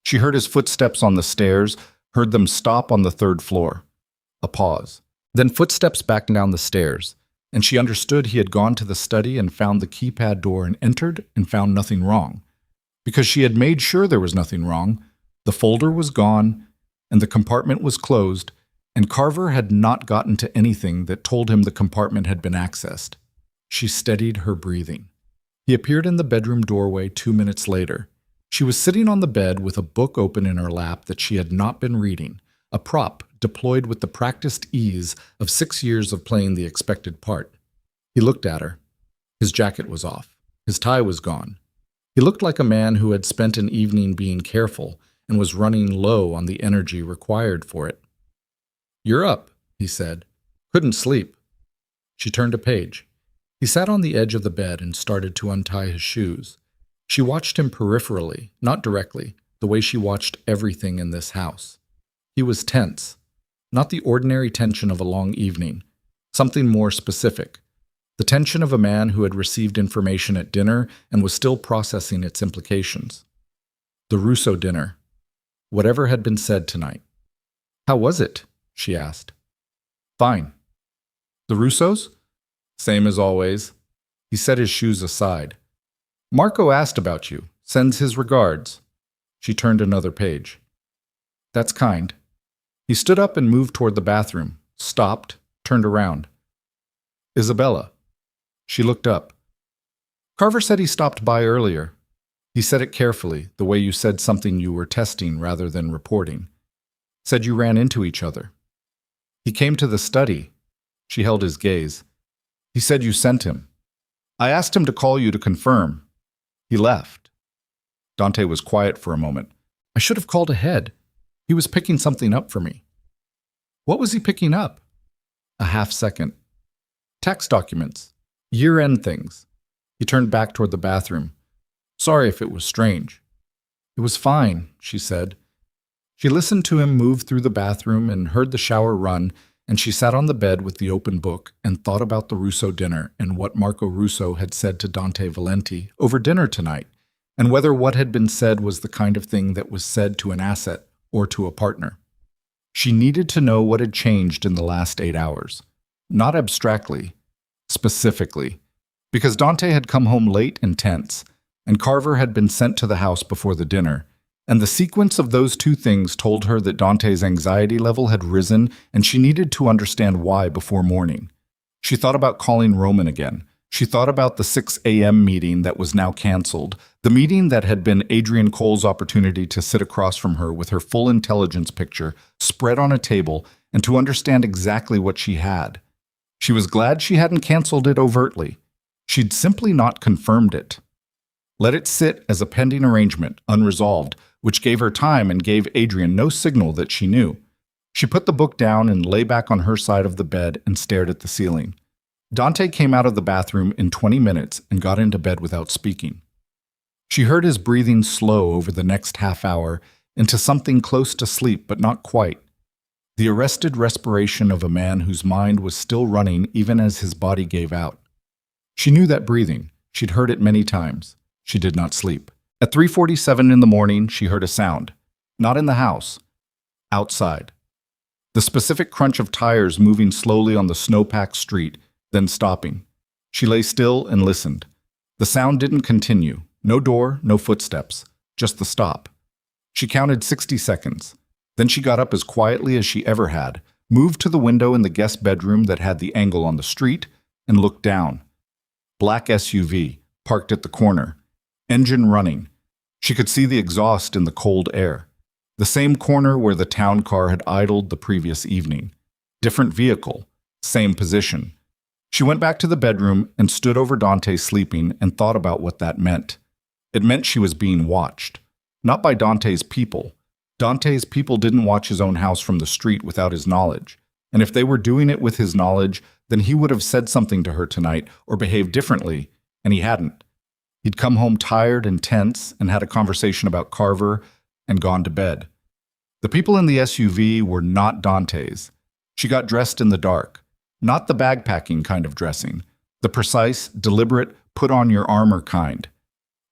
She heard his footsteps on the stairs, heard them stop on the third floor. A pause. Then footsteps back down the stairs, and she understood he had gone to the study and found the keypad door and entered and found nothing wrong. Because she had made sure there was nothing wrong, the folder was gone, and the compartment was closed, and Carver had not gotten to anything that told him the compartment had been accessed. She steadied her breathing. He appeared in the bedroom doorway 2 minutes later. She was sitting on the bed with a book open in her lap that she had not been reading, a prop deployed with the practiced ease of 6 years of playing the expected part. He looked at her. His jacket was off. His tie was gone. He looked like a man who had spent an evening being careful and was running low on the energy required for it. "You're up," he said. "Couldn't sleep." She turned a page. He sat on the edge of the bed and started to untie his shoes. She watched him peripherally, not directly, the way she watched everything in this house. He was tense, not the ordinary tension of a long evening, something more specific, the tension of a man who had received information at dinner and was still processing its implications. The Russo dinner. Whatever had been said tonight. "How was it?" she asked. "Fine." "The Russos?" "Same as always." He set his shoes aside. "Marco asked about you. Sends his regards." She turned another page. "That's kind." He stood up and moved toward the bathroom, stopped, turned around. "Isabella." She looked up. "Carver said he stopped by earlier." He said it carefully, the way you said something you were testing rather than reporting. "Said you ran into each other." "He came to the study." She held his gaze. "He said you sent him. I asked him to call you to confirm. He left." Dante was quiet for a moment. "I should have called ahead. He was picking something up for me." "What was he picking up?" A half second. "Tax documents. Year-end things." He turned back toward the bathroom. "Sorry if it was strange." "It was fine," she said. She listened to him move through the bathroom and heard the shower run, and she sat on the bed with the open book and thought about the Russo dinner and what Marco Russo had said to Dante Valenti over dinner tonight, and whether what had been said was the kind of thing that was said to an asset or to a partner. She needed to know what had changed in the last 8 hours. Not abstractly, specifically, because Dante had come home late and tense, and Carver had been sent to the house before the dinner, and the sequence of those two things told her that Dante's anxiety level had risen, and she needed to understand why before morning. She thought about calling Roman again. She thought about the 6 a.m. meeting that was now canceled, the meeting that had been Adrian Cole's opportunity to sit across from her with her full intelligence picture spread on a table and to understand exactly what she had. She was glad she hadn't canceled it overtly. She'd simply not confirmed it. Let it sit as a pending arrangement, unresolved, which gave her time and gave Adrian no signal that she knew. She put the book down and lay back on her side of the bed and stared at the ceiling. Dante came out of the bathroom in 20 minutes and got into bed without speaking. She heard his breathing slow over the next half hour into something close to sleep but not quite. The arrested respiration of a man whose mind was still running even as his body gave out. She knew that breathing. She'd heard it many times. She did not sleep. At 3:47 in the morning, she heard a sound. Not in the house. Outside. The specific crunch of tires moving slowly on the snow-packed street, then stopping. She lay still and listened. The sound didn't continue. No door, no footsteps. Just the stop. She counted 60 seconds. Then she got up as quietly as she ever had, moved to the window in the guest bedroom that had the angle on the street, and looked down. Black SUV, parked at the corner. Engine running. She could see the exhaust in the cold air. The same corner where the town car had idled the previous evening. Different vehicle. Same position. She went back to the bedroom and stood over Dante sleeping and thought about what that meant. It meant she was being watched. Not by Dante's people. Dante's people didn't watch his own house from the street without his knowledge. And if they were doing it with his knowledge, then he would have said something to her tonight or behaved differently, and he hadn't. He'd come home tired and tense and had a conversation about Carver and gone to bed. The people in the SUV were not Dante's. She got dressed in the dark. Not the bag-packing kind of dressing. The precise, deliberate, put-on-your-armor kind.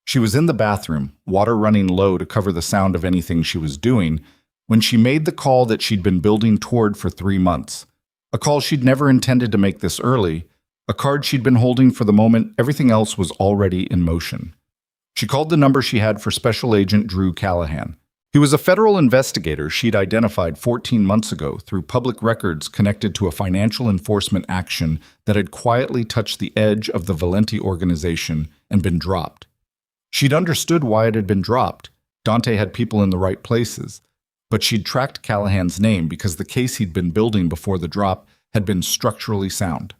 She was in the bathroom, water running low to cover the sound of anything she was doing, when she made the call that she'd been building toward for 3 months. A call she'd never intended to make this early, a card she'd been holding for the moment everything else was already in motion. She called the number she had for Special Agent Drew Callahan. He was a federal investigator she'd identified 14 months ago through public records connected to a financial enforcement action that had quietly touched the edge of the Valenti organization and been dropped. She'd understood why it had been dropped. Dante had people in the right places. But she'd tracked Callahan's name because the case he'd been building before the drop had been structurally sound.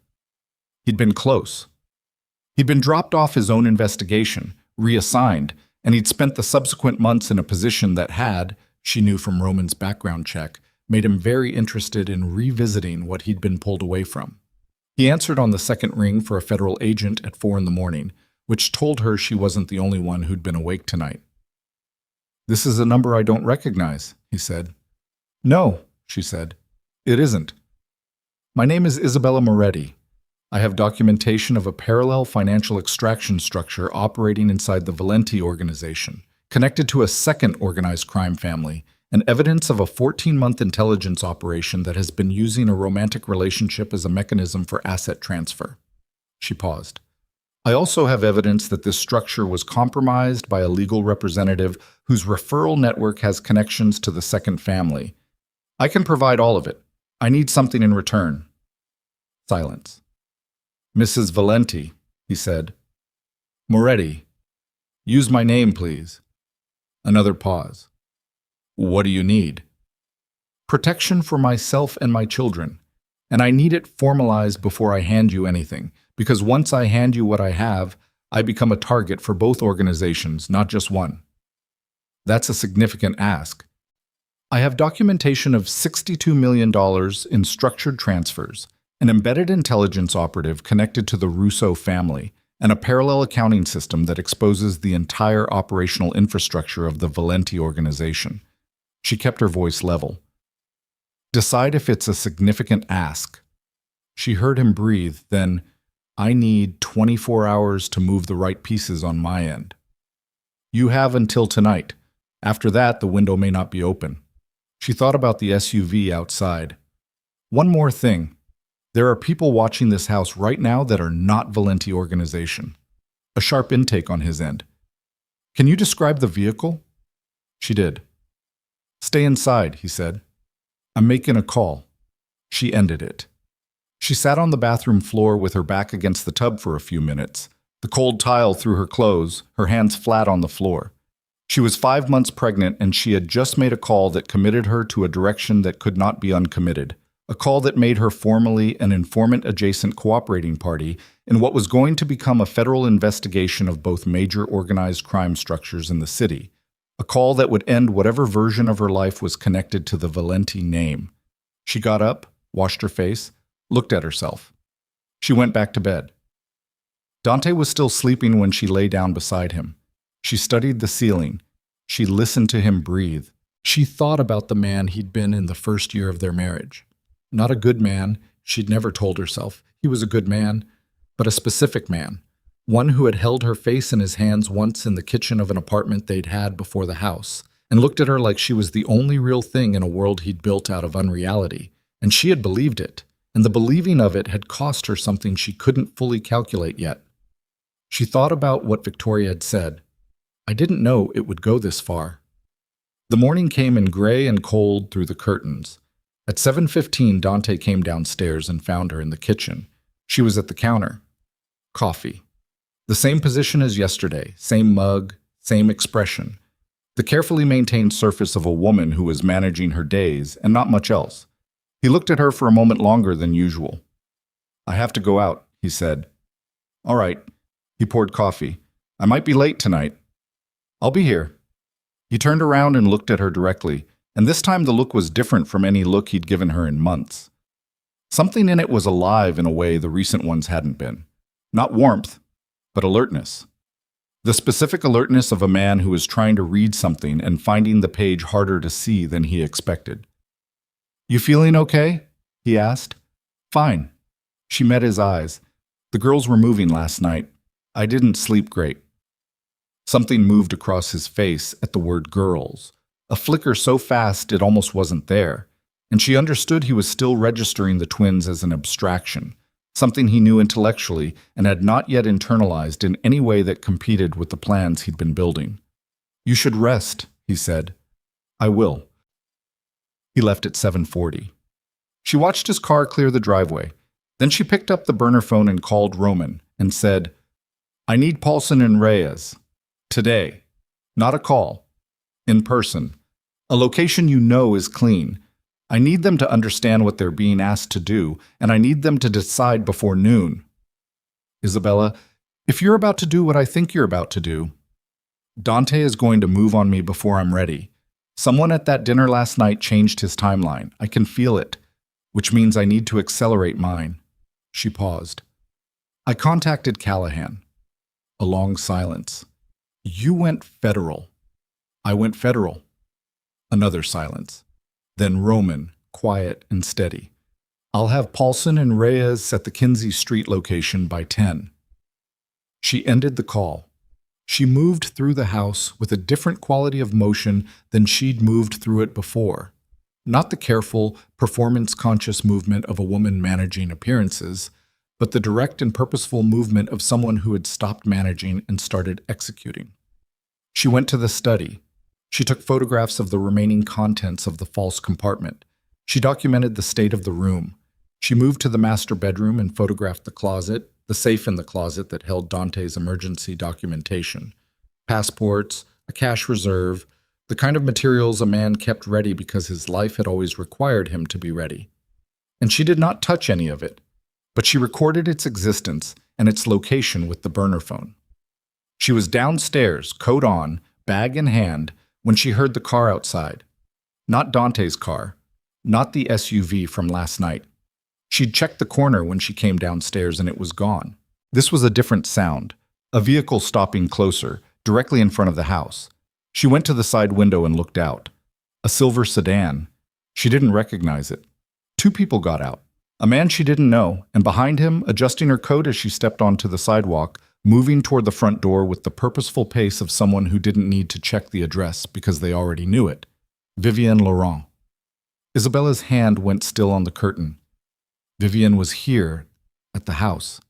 He'd been close. He'd been dropped off his own investigation, reassigned, and he'd spent the subsequent months in a position that had, she knew from Roman's background check, made him very interested in revisiting what he'd been pulled away from. He answered on the second ring for a federal agent at 4 a.m, which told her she wasn't the only one who'd been awake tonight. "This is a number I don't recognize," he said. "No," she said. "It isn't. My name is Isabella Moretti. I have documentation of a parallel financial extraction structure operating inside the Valenti organization, connected to a second organized crime family, and evidence of a 14-month intelligence operation that has been using a romantic relationship as a mechanism for asset transfer." She paused. "I also have evidence that this structure was compromised by a legal representative whose referral network has connections to the second family. I can provide all of it. I need something in return." Silence. "Mrs. Valenti," he said. "Moretti. Use my name, please." Another pause. "What do you need?" "Protection for myself and my children. And I need it formalized before I hand you anything, because once I hand you what I have, I become a target for both organizations, not just one." "That's a significant ask." "I have documentation of $62 million in structured transfers, an embedded intelligence operative connected to the Russo family, and a parallel accounting system that exposes the entire operational infrastructure of the Valenti organization." She kept her voice level. "Decide if it's a significant ask." She heard him breathe, then, "I need 24 hours to move the right pieces on my end." "You have until tonight. After that, the window may not be open." She thought about the SUV outside. "One more thing. There are people watching this house right now that are not Valenti organization." A sharp intake on his end. "Can you describe the vehicle?" She did. "Stay inside," he said. "I'm making a call." She ended it. She sat on the bathroom floor with her back against the tub for a few minutes, the cold tile through her clothes, her hands flat on the floor. She was 5 months pregnant, and she had just made a call that committed her to a direction that could not be uncommitted. A call that made her formally an informant-adjacent cooperating party in what was going to become a federal investigation of both major organized crime structures in the city. A call that would end whatever version of her life was connected to the Valenti name. She got up, washed her face, looked at herself. She went back to bed. Dante was still sleeping when she lay down beside him. She studied the ceiling. She listened to him breathe. She thought about the man he'd been in the first year of their marriage. Not a good man, she'd never told herself. He was a good man, but a specific man, one who had held her face in his hands once in the kitchen of an apartment they'd had before the house, and looked at her like she was the only real thing in a world he'd built out of unreality, and she had believed it, and the believing of it had cost her something she couldn't fully calculate yet. She thought about what Victoria had said. I didn't know it would go this far. The morning came in gray and cold through the curtains. At 7:15, Dante came downstairs and found her in the kitchen. She was at the counter. Coffee. The same position as yesterday, same mug, same expression. The carefully maintained surface of a woman who was managing her days and not much else. He looked at her for a moment longer than usual. I have to go out, he said. All right. He poured coffee. I might be late tonight. I'll be here. He turned around and looked at her directly, and this time the look was different from any look he'd given her in months. Something in it was alive in a way the recent ones hadn't been. Not warmth, but alertness. The specific alertness of a man who was trying to read something and finding the page harder to see than he expected. You feeling okay? He asked. Fine. She met his eyes. The girls were moving last night. I didn't sleep great. Something moved across his face at the word girls, a flicker so fast it almost wasn't there, and she understood he was still registering the twins as an abstraction, something he knew intellectually and had not yet internalized in any way that competed with the plans he'd been building. You should rest, he said. I will. He left at 7:40. She watched his car clear the driveway. Then she picked up the burner phone and called Roman and said, I need Paulson and Reyes. Today. Not a call. In person. A location you know is clean. I need them to understand what they're being asked to do, and I need them to decide before noon. Isabella, if you're about to do what I think you're about to do, Dante is going to move on me before I'm ready. Someone at that dinner last night changed his timeline. I can feel it, which means I need to accelerate mine. She paused. I contacted Callahan. A long silence. You went federal. I went federal. Another silence. Then Roman, quiet and steady. I'll have Paulson and Reyes at the Kinsey Street location by 10. She ended the call. She moved through the house with a different quality of motion than she'd moved through it before. Not the careful, performance-conscious movement of a woman managing appearances, but the direct and purposeful movement of someone who had stopped managing and started executing. She went to the study. She took photographs of the remaining contents of the false compartment. She documented the state of the room. She moved to the master bedroom and photographed the closet, the safe in the closet that held Dante's emergency documentation, passports, a cash reserve, the kind of materials a man kept ready because his life had always required him to be ready. And she did not touch any of it, but she recorded its existence and its location with the burner phone. She was downstairs, coat on, bag in hand, when she heard the car outside. Not Dante's car, not the SUV from last night. She'd checked the corner when she came downstairs and it was gone. This was a different sound, a vehicle stopping closer, directly in front of the house. She went to the side window and looked out. A silver sedan. She didn't recognize it. Two people got out. A man she didn't know, and behind him, adjusting her coat as she stepped onto the sidewalk, moving toward the front door with the purposeful pace of someone who didn't need to check the address because they already knew it. Vivienne Laurent. Isabella's hand went still on the curtain. Vivienne was here, at the house.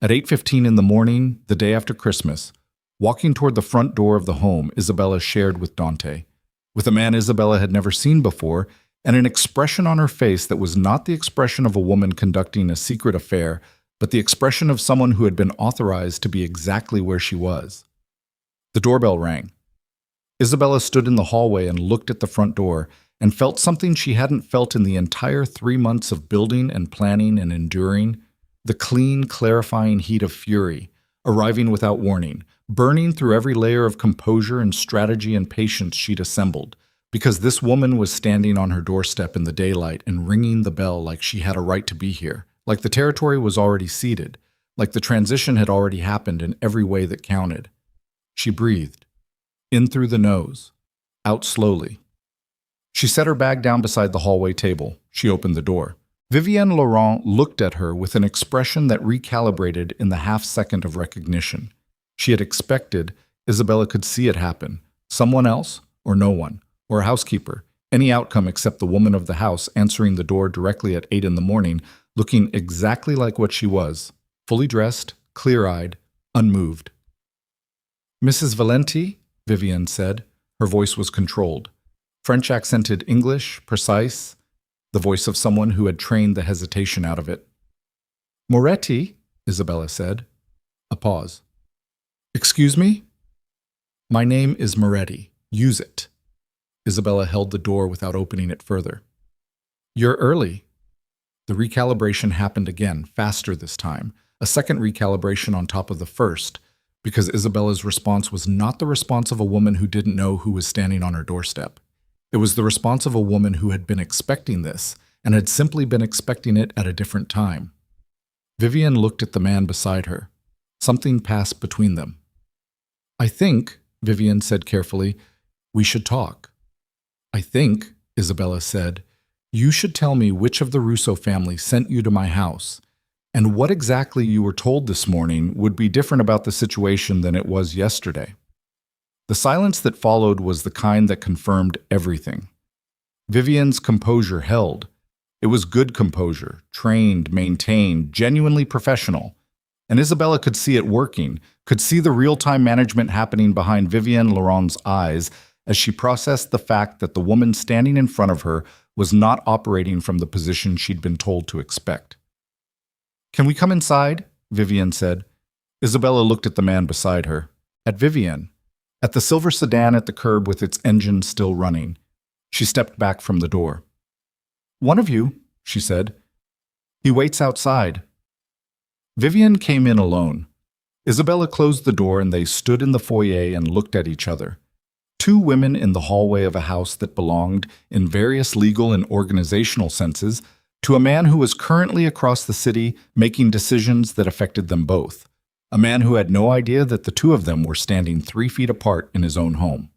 At 8:15 in the morning, the day after Christmas, walking toward the front door of the home Isabella shared with Dante, with a man Isabella had never seen before, and an expression on her face that was not the expression of a woman conducting a secret affair, but the expression of someone who had been authorized to be exactly where she was. The doorbell rang. Isabella stood in the hallway and looked at the front door and felt something she hadn't felt in the entire 3 months of building and planning and enduring, the clean, clarifying heat of fury, arriving without warning, burning through every layer of composure and strategy and patience she'd assembled, because this woman was standing on her doorstep in the daylight and ringing the bell like she had a right to be here, like the territory was already ceded, like the transition had already happened in every way that counted. She breathed. In through the nose. Out slowly. She set her bag down beside the hallway table. She opened the door. Vivienne Laurent looked at her with an expression that recalibrated in the half-second of recognition. She had expected Isabella could see it happen. Someone else, or no one, or a housekeeper, any outcome except the woman of the house answering the door directly at 8 in the morning, looking exactly like what she was, fully dressed, clear-eyed, unmoved. "Mrs. Valenti," Vivienne said. Her voice was controlled. French-accented English, precise, the voice of someone who had trained the hesitation out of it. "Moretti," Isabella said. A pause. "Excuse me?" "My name is Moretti. Use it." Isabella held the door without opening it further. "You're early." The recalibration happened again, faster this time, a second recalibration on top of the first, because Isabella's response was not the response of a woman who didn't know who was standing on her doorstep. It was the response of a woman who had been expecting this, and had simply been expecting it at a different time. Vivienne looked at the man beside her. Something passed between them. "I think," Vivienne said carefully, "we should talk." "I think," Isabella said, "you should tell me which of the Russo family sent you to my house, and what exactly you were told this morning would be different about the situation than it was yesterday." The silence that followed was the kind that confirmed everything. Vivienne's composure held. It was good composure, trained, maintained, genuinely professional. And Isabella could see it working, could see the real-time management happening behind Vivienne Laurent's eyes as she processed the fact that the woman standing in front of her was not operating from the position she'd been told to expect. "Can we come inside?" Vivienne said. Isabella looked at the man beside her, at Vivienne, at the silver sedan at the curb with its engine still running. She stepped back from the door. "One of you," she said. "He waits outside." Vivienne came in alone. Isabella closed the door and they stood in the foyer and looked at each other. Two women in the hallway of a house that belonged, in various legal and organizational senses, to a man who was currently across the city making decisions that affected them both. A man who had no idea that the two of them were standing 3 feet apart in his own home.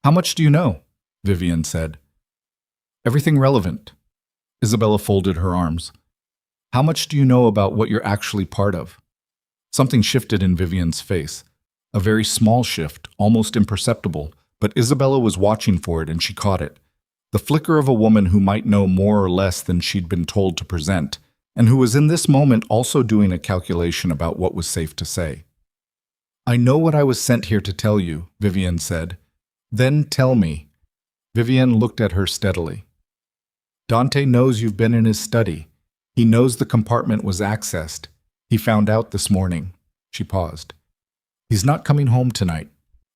"How much do you know?" Vivienne said. "Everything relevant." Isabella folded her arms. "How much do you know about what you're actually part of?" Something shifted in Vivienne's face. A very small shift, almost imperceptible, but Isabella was watching for it and she caught it. The flicker of a woman who might know more or less than she'd been told to present, and who was in this moment also doing a calculation about what was safe to say. "I know what I was sent here to tell you," Vivienne said. "Then tell me." Vivienne looked at her steadily. "Dante knows you've been in his study. He knows the compartment was accessed. He found out this morning." She paused. "He's not coming home tonight.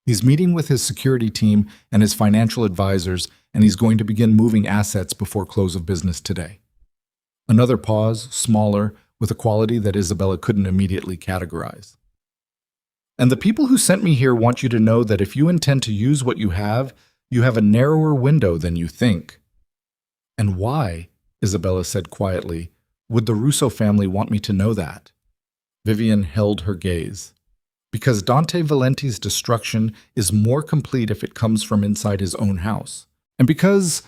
He's meeting with his security team and his financial advisors, and he's going to begin moving assets before close of business today." Another pause, smaller, with a quality that Isabella couldn't immediately categorize. "And the people who sent me here want you to know that if you intend to use what you have a narrower window than you think." "And why," Isabella said quietly, "would the Russo family want me to know that?" Vivienne held her gaze. "Because Dante Valenti's destruction is more complete if it comes from inside his own house. And because—"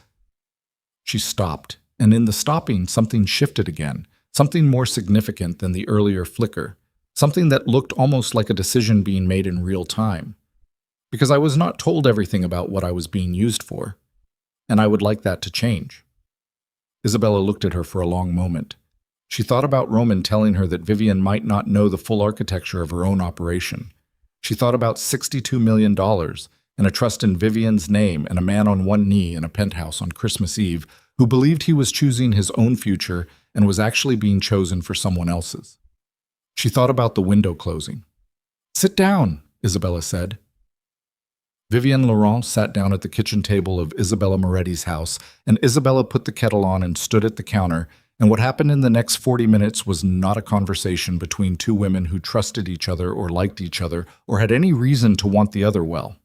She stopped, and in the stopping something shifted again, something more significant than the earlier flicker, something that looked almost like a decision being made in real time. "Because I was not told everything about what I was being used for, and I would like that to change." Isabella looked at her for a long moment. She thought about Roman telling her that Vivienne might not know the full architecture of her own operation. She thought about $62 million and a trust in Vivienne's name and a man on one knee in a penthouse on Christmas Eve who believed he was choosing his own future and was actually being chosen for someone else's. She thought about the window closing. "Sit down," Isabella said. Vivienne Laurent sat down at the kitchen table of Isabella Moretti's house, and Isabella put the kettle on and stood at the counter, and what happened in the next 40 minutes was not a conversation between two women who trusted each other or liked each other or had any reason to want the other well.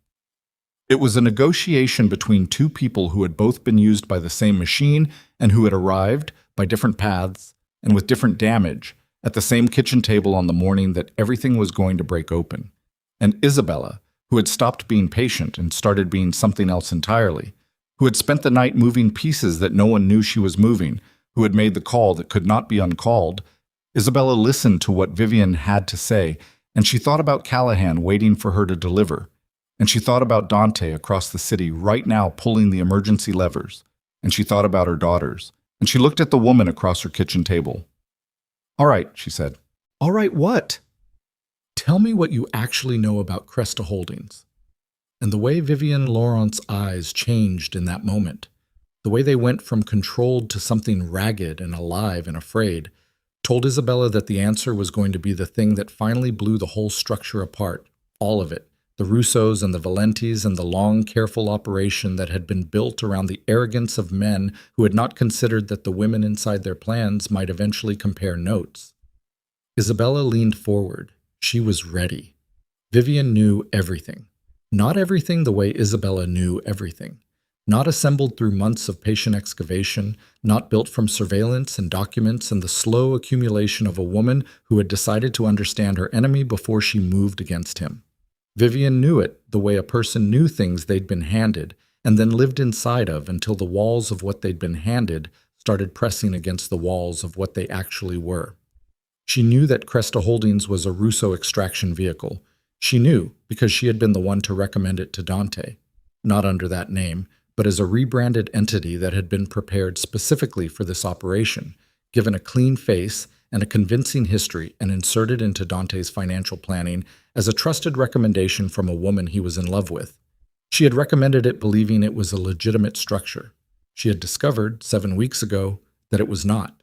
It was a negotiation between two people who had both been used by the same machine and who had arrived, by different paths and with different damage, at the same kitchen table on the morning that everything was going to break open. And Isabella, who had stopped being patient and started being something else entirely, who had spent the night moving pieces that no one knew she was moving, who had made the call that could not be uncalled, Isabella listened to what Vivian had to say, and she thought about Callahan waiting for her to deliver. And she thought about Dante across the city right now pulling the emergency levers. And she thought about her daughters. And she looked at the woman across her kitchen table. "All right," she said. "All right, what?" "Tell me what you actually know about Cresta Holdings." And the way Vivian Laurent's eyes changed in that moment, the way they went from controlled to something ragged and alive and afraid, told Isabella that the answer was going to be the thing that finally blew the whole structure apart, all of it. The Russos and the Valentis and the long, careful operation that had been built around the arrogance of men who had not considered that the women inside their plans might eventually compare notes. Isabella leaned forward. She was ready. Vivian knew everything. Not everything the way Isabella knew everything. Not assembled through months of patient excavation, not built from surveillance and documents and the slow accumulation of a woman who had decided to understand her enemy before she moved against him. Vivian knew it the way a person knew things they'd been handed and then lived inside of until the walls of what they'd been handed started pressing against the walls of what they actually were. She knew that Cresta Holdings was a Russo extraction vehicle. She knew because she had been the one to recommend it to Dante, not under that name, but as a rebranded entity that had been prepared specifically for this operation, given a clean face and a convincing history, and inserted into Dante's financial planning as a trusted recommendation from a woman he was in love with. She had recommended it believing it was a legitimate structure. She had discovered, 7 weeks ago, that it was not.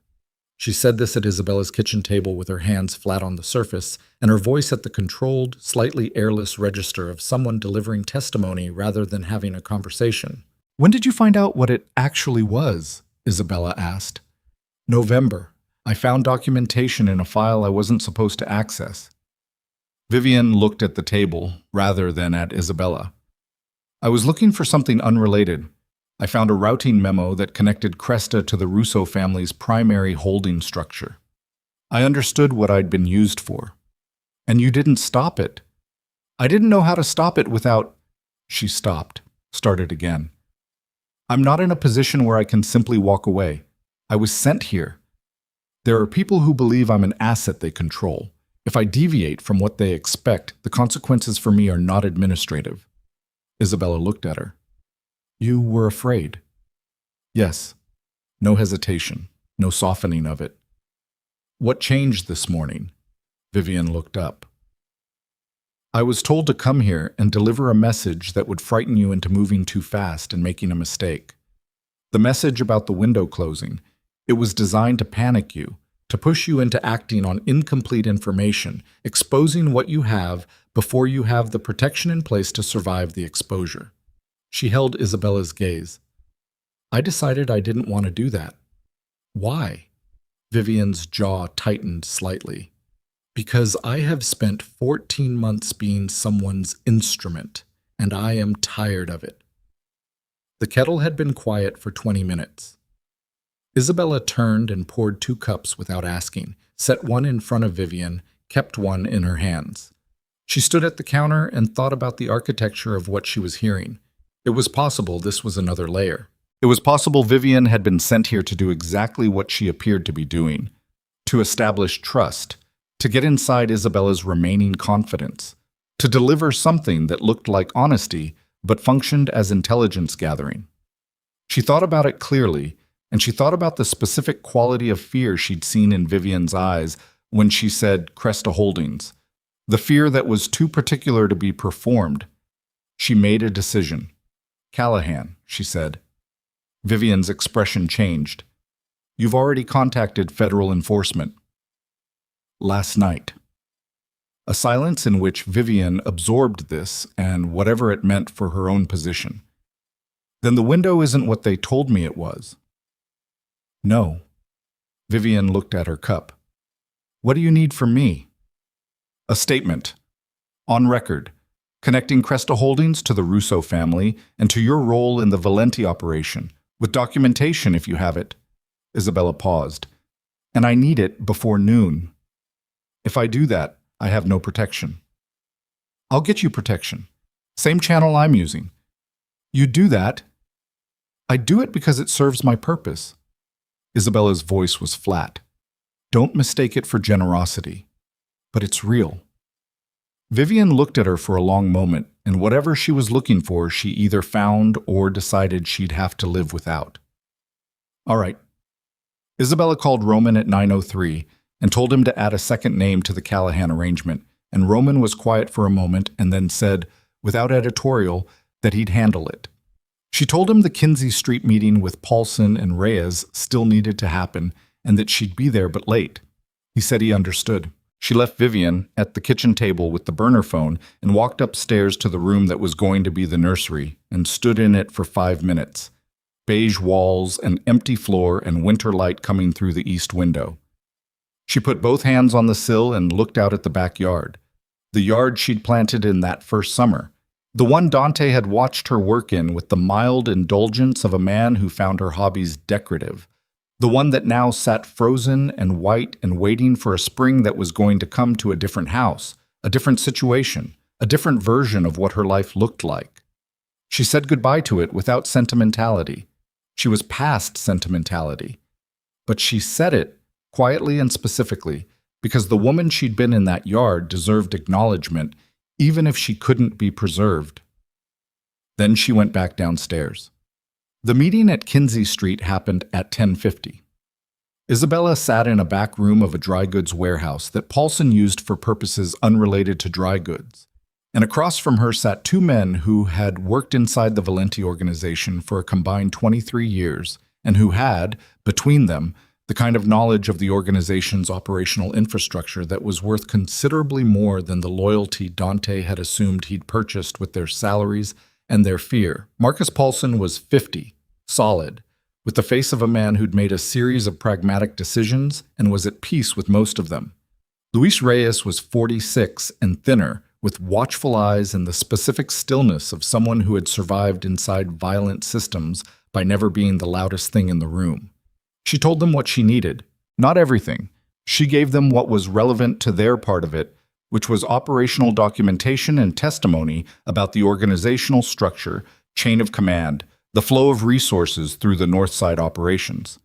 She said this at Isabella's kitchen table with her hands flat on the surface, and her voice at the controlled, slightly airless register of someone delivering testimony rather than having a conversation. "When did you find out what it actually was?" Isabella asked. "November. I found documentation in a file I wasn't supposed to access." Vivian looked at the table rather than at Isabella. "I was looking for something unrelated. I found a routing memo that connected Cresta to the Russo family's primary holding structure. I understood what I'd been used for. And you didn't stop it. I didn't know how to stop it without—" She stopped, started again. "I'm not in a position where I can simply walk away. I was sent here. There are people who believe I'm an asset they control. If I deviate from what they expect, the consequences for me are not administrative." Isabella looked at her. "You were afraid?" "Yes." No hesitation, no softening of it. "What changed this morning?" Vivian looked up. "I was told to come here and deliver a message that would frighten you into moving too fast and making a mistake. The message about the window closing. It was designed to panic you, to push you into acting on incomplete information, exposing what you have before you have the protection in place to survive the exposure." She held Isabella's gaze. "I decided I didn't want to do that." "Why?" Vivian's jaw tightened slightly. "Because I have spent 14 months being someone's instrument, and I am tired of it." The kettle had been quiet for 20 minutes. Isabella turned and poured 2 cups without asking, set one in front of Vivian, kept one in her hands. She stood at the counter and thought about the architecture of what she was hearing. It was possible this was another layer. It was possible Vivian had been sent here to do exactly what she appeared to be doing, to establish trust, to get inside Isabella's remaining confidence, to deliver something that looked like honesty but functioned as intelligence gathering. She thought about it clearly, and she thought about the specific quality of fear she'd seen in Vivian's eyes when she said Cresta Holdings, the fear that was too particular to be performed. She made a decision. "Callahan," she said. Vivian's expression changed. "You've already contacted federal enforcement." "Last night." A silence in which Vivian absorbed this and whatever it meant for her own position. "Then the window isn't what they told me it was." "No." Vivian looked at her cup. "What do you need from me?" "A statement. On record. Connecting Cresta Holdings to the Russo family and to your role in the Valenti operation, with documentation if you have it." Isabella paused. "And I need it before noon. If I do that, I have no protection." "I'll get you protection. Same channel I'm using." "You do that?" "I do it because it serves my purpose." Isabella's voice was flat. Don't mistake it for generosity. But it's real. Vivian looked at her for a long moment, and whatever she was looking for, she either found or decided she'd have to live without. All right. Isabella called Roman at 9:03 and told him to add a second name to the Callahan arrangement, and Roman was quiet for a moment and then said, without editorial, that he'd handle it. She told him the Kinsey Street meeting with Paulson and Reyes still needed to happen and that she'd be there but late. He said he understood. She left Vivian at the kitchen table with the burner phone and walked upstairs to the room that was going to be the nursery and stood in it for 5 minutes. Beige walls, an empty floor, and winter light coming through the east window. She put both hands on the sill and looked out at the backyard. The yard she'd planted in that first summer. The one Dante had watched her work in with the mild indulgence of a man who found her hobbies decorative. The one that now sat frozen and white and waiting for a spring that was going to come to a different house, a different situation, a different version of what her life looked like. She said goodbye to it without sentimentality. She was past sentimentality. But she said it, quietly and specifically, because the woman she'd been in that yard deserved acknowledgement, even if she couldn't be preserved. Then she went back downstairs. The meeting at Kinsey Street happened at 10:50. Isabella sat in a back room of a dry goods warehouse that Paulson used for purposes unrelated to dry goods, and across from her sat two men who had worked inside the Valenti organization for a combined 23 years and who had, between them, the kind of knowledge of the organization's operational infrastructure that was worth considerably more than the loyalty Dante had assumed he'd purchased with their salaries and their fear. Marcus Paulson was 50, solid, with the face of a man who'd made a series of pragmatic decisions and was at peace with most of them. Luis Reyes was 46 and thinner, with watchful eyes and the specific stillness of someone who had survived inside violent systems by never being the loudest thing in the room. She told them what she needed, not everything. She gave them what was relevant to their part of it, which was operational documentation and testimony about the organizational structure, chain of command, the flow of resources through the Northside operations.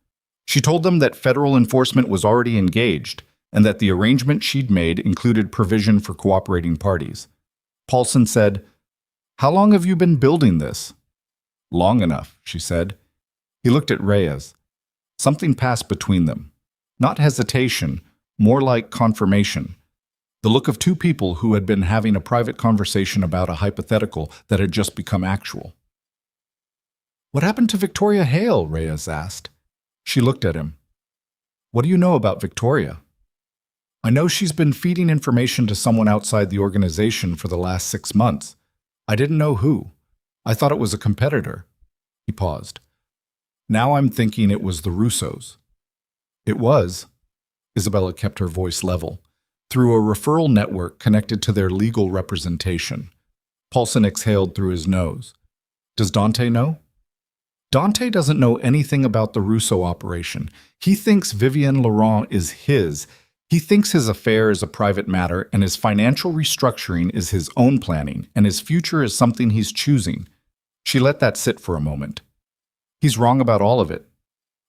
She told them that federal enforcement was already engaged and that the arrangement she'd made included provision for cooperating parties. Paulson said, "How long have you been building this?" "Long enough," she said. He looked at Reyes. Something passed between them. Not hesitation, more like confirmation. The look of two people who had been having a private conversation about a hypothetical that had just become actual. "What happened to Victoria Hale?" Reyes asked. She looked at him. "What do you know about Victoria?" "I know she's been feeding information to someone outside the organization for the last 6 months. I didn't know who. I thought it was a competitor." He paused. "Now I'm thinking it was the Russos." "It was." Isabella kept her voice level. "Through a referral network connected to their legal representation." Paulson exhaled through his nose. "Does Dante know?" "Dante doesn't know anything about the Russo operation. He thinks Vivian Laurent is his. He thinks his affair is a private matter and his financial restructuring is his own planning and his future is something he's choosing." She let that sit for a moment. "He's wrong about all of it."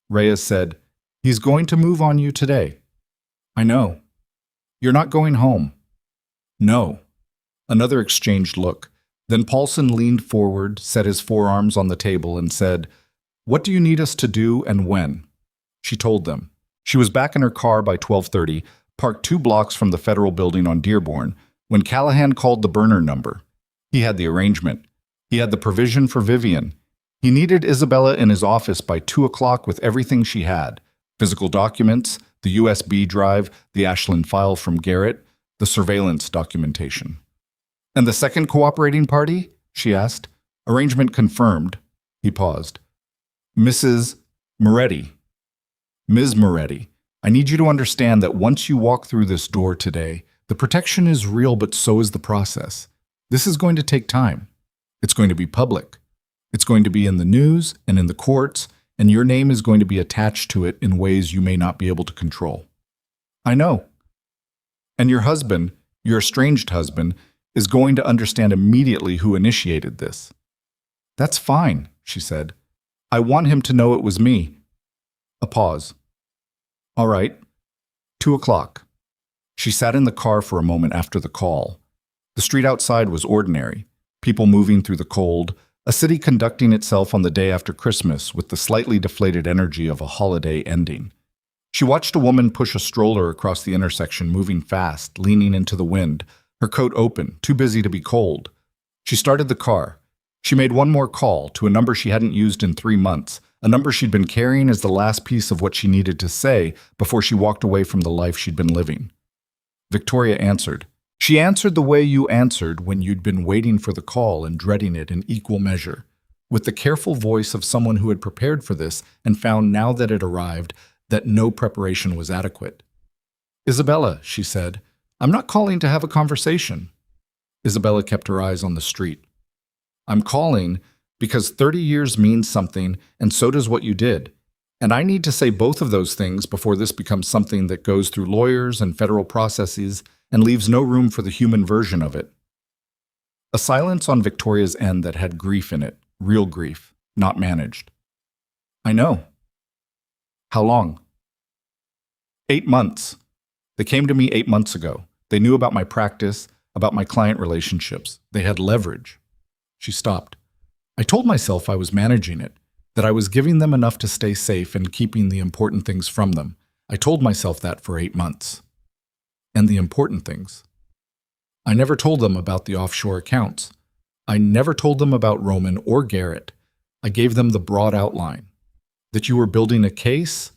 Reyes said, "He's going to move on you today." "I know." "You're not going home." "No." Another exchanged look. Then Paulson leaned forward, set his forearms on the table, and said, "What do you need us to do and when?" She told them. She was back in her car by 12:30, parked 2 blocks from the federal building on Dearborn, when Callahan called the burner number. He had the arrangement. He had the provision for Vivian. He needed Isabella in his office by 2 o'clock with everything she had: physical documents, the USB drive, the Ashland file from Garrett, the surveillance documentation. "And the second cooperating party?" she asked. "Arrangement confirmed." He paused. "Mrs. Moretti." "Ms. Moretti, I need you to understand that once you walk through this door today, the protection is real, but so is the process. This is going to take time. It's going to be public. It's going to be in the news and in the courts, and your name is going to be attached to it in ways you may not be able to control." "I know." "And your husband, your estranged husband, is going to understand immediately who initiated this." "That's fine," she said. "I want him to know it was me." A pause. All right. 2:00. She sat in the car for a moment after the call. The street outside was ordinary, people moving through the cold, a city conducting itself on the day after Christmas with the slightly deflated energy of a holiday ending. She watched a woman push a stroller across the intersection, moving fast, leaning into the wind, her coat open, too busy to be cold. She started the car. She made one more call to a number she hadn't used in 3 months, a number she'd been carrying as the last piece of what she needed to say before she walked away from the life she'd been living. Victoria answered. She answered the way you answered when you'd been waiting for the call and dreading it in equal measure, with the careful voice of someone who had prepared for this and found now that it arrived that no preparation was adequate. Isabella, she said, I'm not calling to have a conversation. Isabella kept her eyes on the street. I'm calling because 30 years means something, and so does what you did. And I need to say both of those things before this becomes something that goes through lawyers and federal processes and leaves no room for the human version of it. A silence on Victoria's end that had grief in it, real grief, not managed. I know. How long? 8 months. They came to me 8 months ago. They knew about my practice, about my client relationships. They had leverage. She stopped. I told myself I was managing it, that I was giving them enough to stay safe and keeping the important things from them. I told myself that for 8 months. And the important things. I never told them about the offshore accounts. I never told them about Roman or Garrett. I gave them the broad outline. That you were building a case,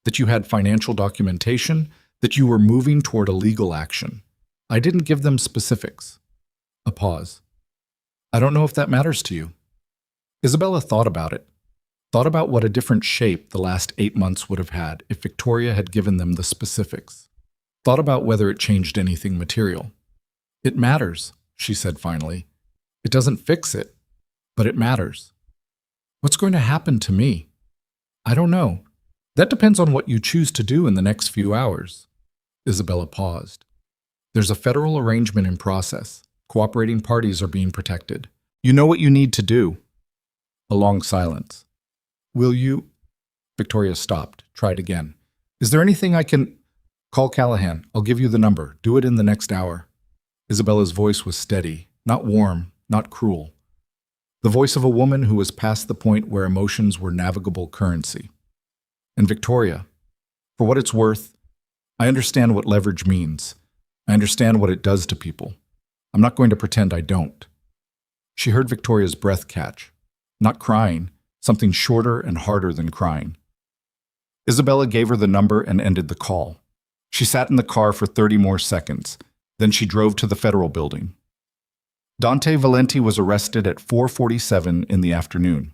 that you had financial documentation, that you were moving toward a legal action. I didn't give them specifics. A pause. I don't know if that matters to you. Isabella thought about it. Thought about what a different shape the last 8 months would have had if Victoria had given them the specifics. Thought about whether it changed anything material. It matters, she said finally. It doesn't fix it, but it matters. What's going to happen to me? I don't know. That depends on what you choose to do in the next few hours. Isabella paused. There's a federal arrangement in process. Cooperating parties are being protected. You know what you need to do. A long silence. Will you? Victoria stopped, tried again. Is there anything I can? Call Callahan. I'll give you the number. Do it in the next hour. Isabella's voice was steady, not warm, not cruel. The voice of a woman who was past the point where emotions were navigable currency. And Victoria, for what it's worth, I understand what leverage means. I understand what it does to people. I'm not going to pretend I don't. She heard Victoria's breath catch. Not crying, something shorter and harder than crying. Isabella gave her the number and ended the call. She sat in the car for 30 more seconds. Then she drove to the federal building. Dante Valenti was arrested at 4:47 in the afternoon.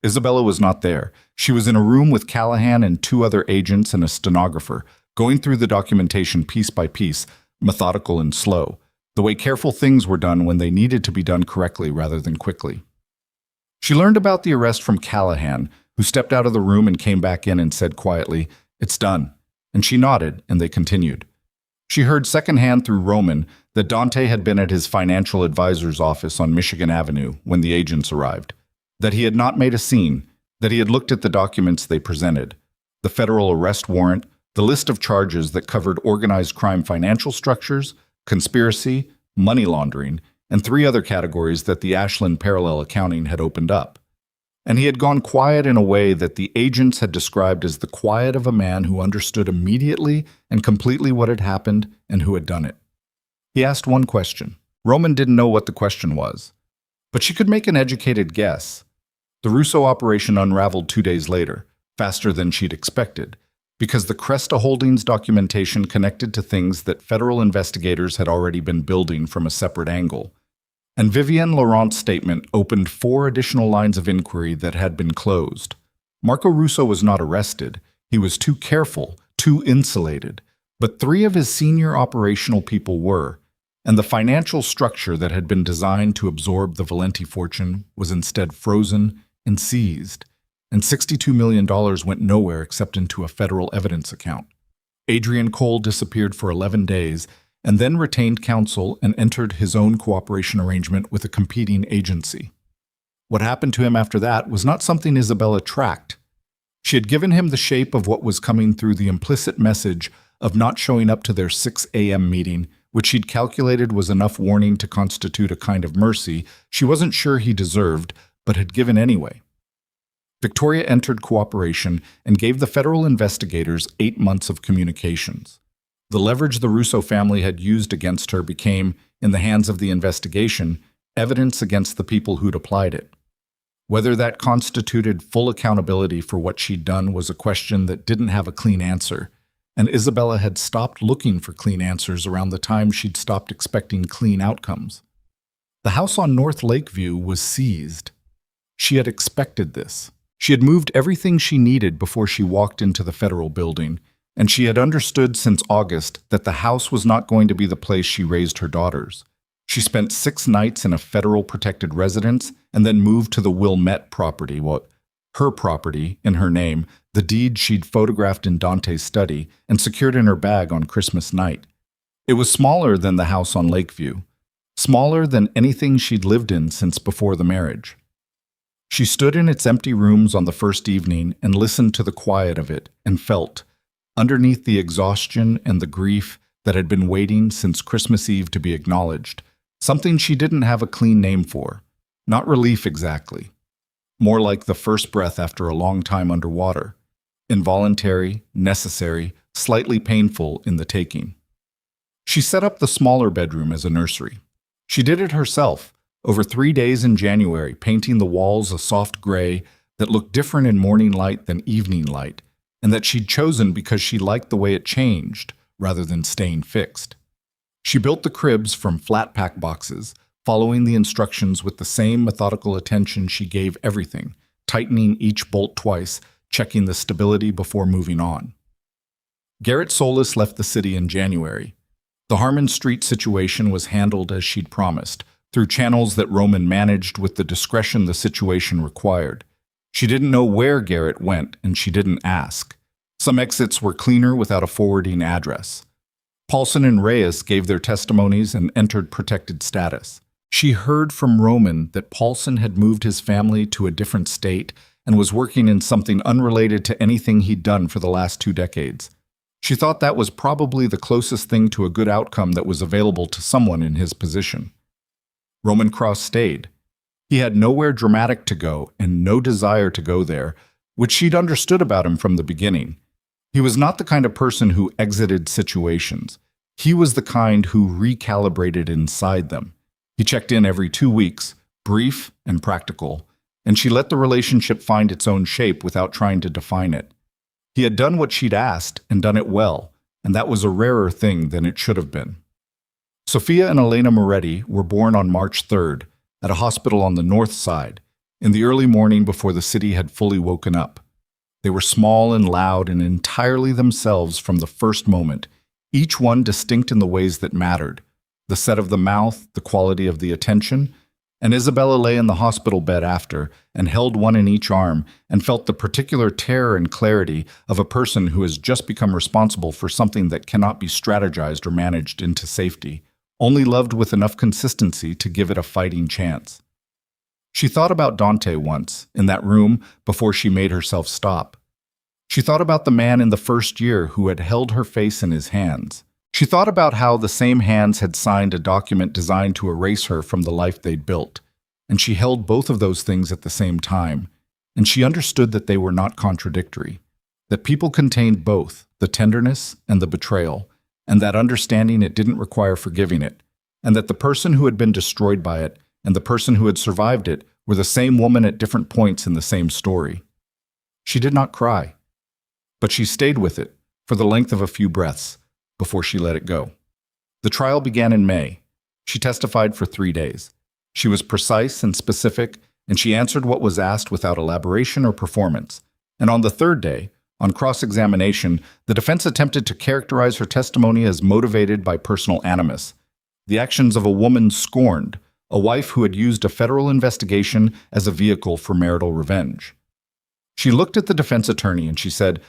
Isabella was not there. She was in a room with Callahan and 2 other agents and a stenographer, going through the documentation piece by piece, methodical and slow, the way careful things were done when they needed to be done correctly rather than quickly. She learned about the arrest from Callahan, who stepped out of the room and came back in and said quietly, "It's done." And she nodded, and they continued. She heard secondhand through Roman that Dante had been at his financial advisor's office on Michigan Avenue when the agents arrived, that he had not made a scene, that he had looked at the documents they presented, the federal arrest warrant, the list of charges that covered organized crime financial structures, conspiracy, money laundering, and 3 other categories that the Ashland parallel accounting had opened up. And he had gone quiet in a way that the agents had described as the quiet of a man who understood immediately and completely what had happened and who had done it. He asked one question. Roman didn't know what the question was, but she could make an educated guess. The Russo operation unraveled 2 days later, faster than she'd expected, because the Cresta Holdings documentation connected to things that federal investigators had already been building from a separate angle. And Vivienne Laurent's statement opened 4 additional lines of inquiry that had been closed. Marco Russo was not arrested. He was too careful, too insulated. But 3 of his senior operational people were, and the financial structure that had been designed to absorb the Valenti fortune was instead frozen and seized, and $62 million went nowhere except into a federal evidence account. Adrian Cole disappeared for 11 days, and then retained counsel and entered his own cooperation arrangement with a competing agency. What happened to him after that was not something Isabella tracked. She had given him the shape of what was coming through the implicit message of not showing up to their 6 a.m. meeting, which she'd calculated was enough warning to constitute a kind of mercy she wasn't sure he deserved, but had given anyway. Victoria entered cooperation and gave the federal investigators 8 months of communications. The leverage the Russo family had used against her became, in the hands of the investigation, evidence against the people who'd applied it. Whether that constituted full accountability for what she'd done was a question that didn't have a clean answer, and Isabella had stopped looking for clean answers around the time she'd stopped expecting clean outcomes. The house on North Lakeview was seized. She had expected this. She had moved everything she needed before she walked into the federal building, and she had understood since August that the house was not going to be the place she raised her daughters. She spent 6 nights in a federal protected residence and then moved to the Wilmette property, her property, in her name, the deed she'd photographed in Dante's study and secured in her bag on Christmas night. It was smaller than the house on Lakeview, smaller than anything she'd lived in since before the marriage. She stood in its empty rooms on the first evening and listened to the quiet of it and felt, underneath the exhaustion and the grief that had been waiting since Christmas Eve to be acknowledged, something she didn't have a clean name for. Not relief exactly. More like the first breath after a long time underwater. Involuntary, necessary, slightly painful in the taking. She set up the smaller bedroom as a nursery. She did it herself, over 3 days in January, painting the walls a soft gray that looked different in morning light than evening light, and that she'd chosen because she liked the way it changed, rather than staying fixed. She built the cribs from flat pack boxes, following the instructions with the same methodical attention she gave everything, tightening each bolt twice, checking the stability before moving on. Garrett Solis left the city in January. The Harmon Street situation was handled as she'd promised, through channels that Roman managed with the discretion the situation required. She didn't know where Garrett went, and she didn't ask. Some exits were cleaner without a forwarding address. Paulson and Reyes gave their testimonies and entered protected status. She heard from Roman that Paulson had moved his family to a different state and was working in something unrelated to anything he'd done for the last 2 decades. She thought that was probably the closest thing to a good outcome that was available to someone in his position. Roman Cross stayed. He had nowhere dramatic to go and no desire to go there, which she'd understood about him from the beginning. He was not the kind of person who exited situations. He was the kind who recalibrated inside them. He checked in every 2 weeks, brief and practical, and she let the relationship find its own shape without trying to define it. He had done what she'd asked and done it well, and that was a rarer thing than it should have been. Sophia and Elena Moretti were born on March 3rd at a hospital on the north side, in the early morning before the city had fully woken up. They were small and loud and entirely themselves from the first moment, each one distinct in the ways that mattered. The set of the mouth, the quality of the attention, and Isabella lay in the hospital bed after and held one in each arm and felt the particular terror and clarity of a person who has just become responsible for something that cannot be strategized or managed into safety, only loved with enough consistency to give it a fighting chance. She thought about Dante once, in that room, before she made herself stop. She thought about the man in the first year who had held her face in his hands. She thought about how the same hands had signed a document designed to erase her from the life they'd built, and she held both of those things at the same time, and she understood that they were not contradictory, that people contained both, the tenderness and the betrayal, and that understanding it didn't require forgiving it, and that the person who had been destroyed by it and the person who had survived it were the same woman at different points in the same story. She did not cry, but she stayed with it for the length of a few breaths before she let it go. The trial began in May. She testified for 3 days. She was precise and specific, and she answered what was asked without elaboration or performance. And on the 3rd day, on cross-examination, the defense attempted to characterize her testimony as motivated by personal animus, the actions of a woman scorned, a wife who had used a federal investigation as a vehicle for marital revenge. She looked at the defense attorney and she said,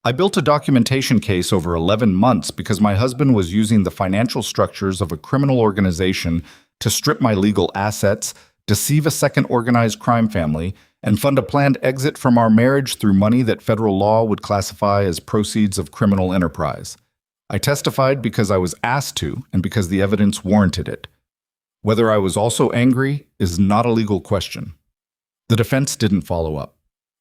"I built a documentation case over 11 months because my husband was using the financial structures of a criminal organization to strip my legal assets, deceive a second organized crime family, and fund a planned exit from our marriage through money that federal law would classify as proceeds of criminal enterprise. I testified because I was asked to and because the evidence warranted it. Whether I was also angry is not a legal question. The defense didn't follow up.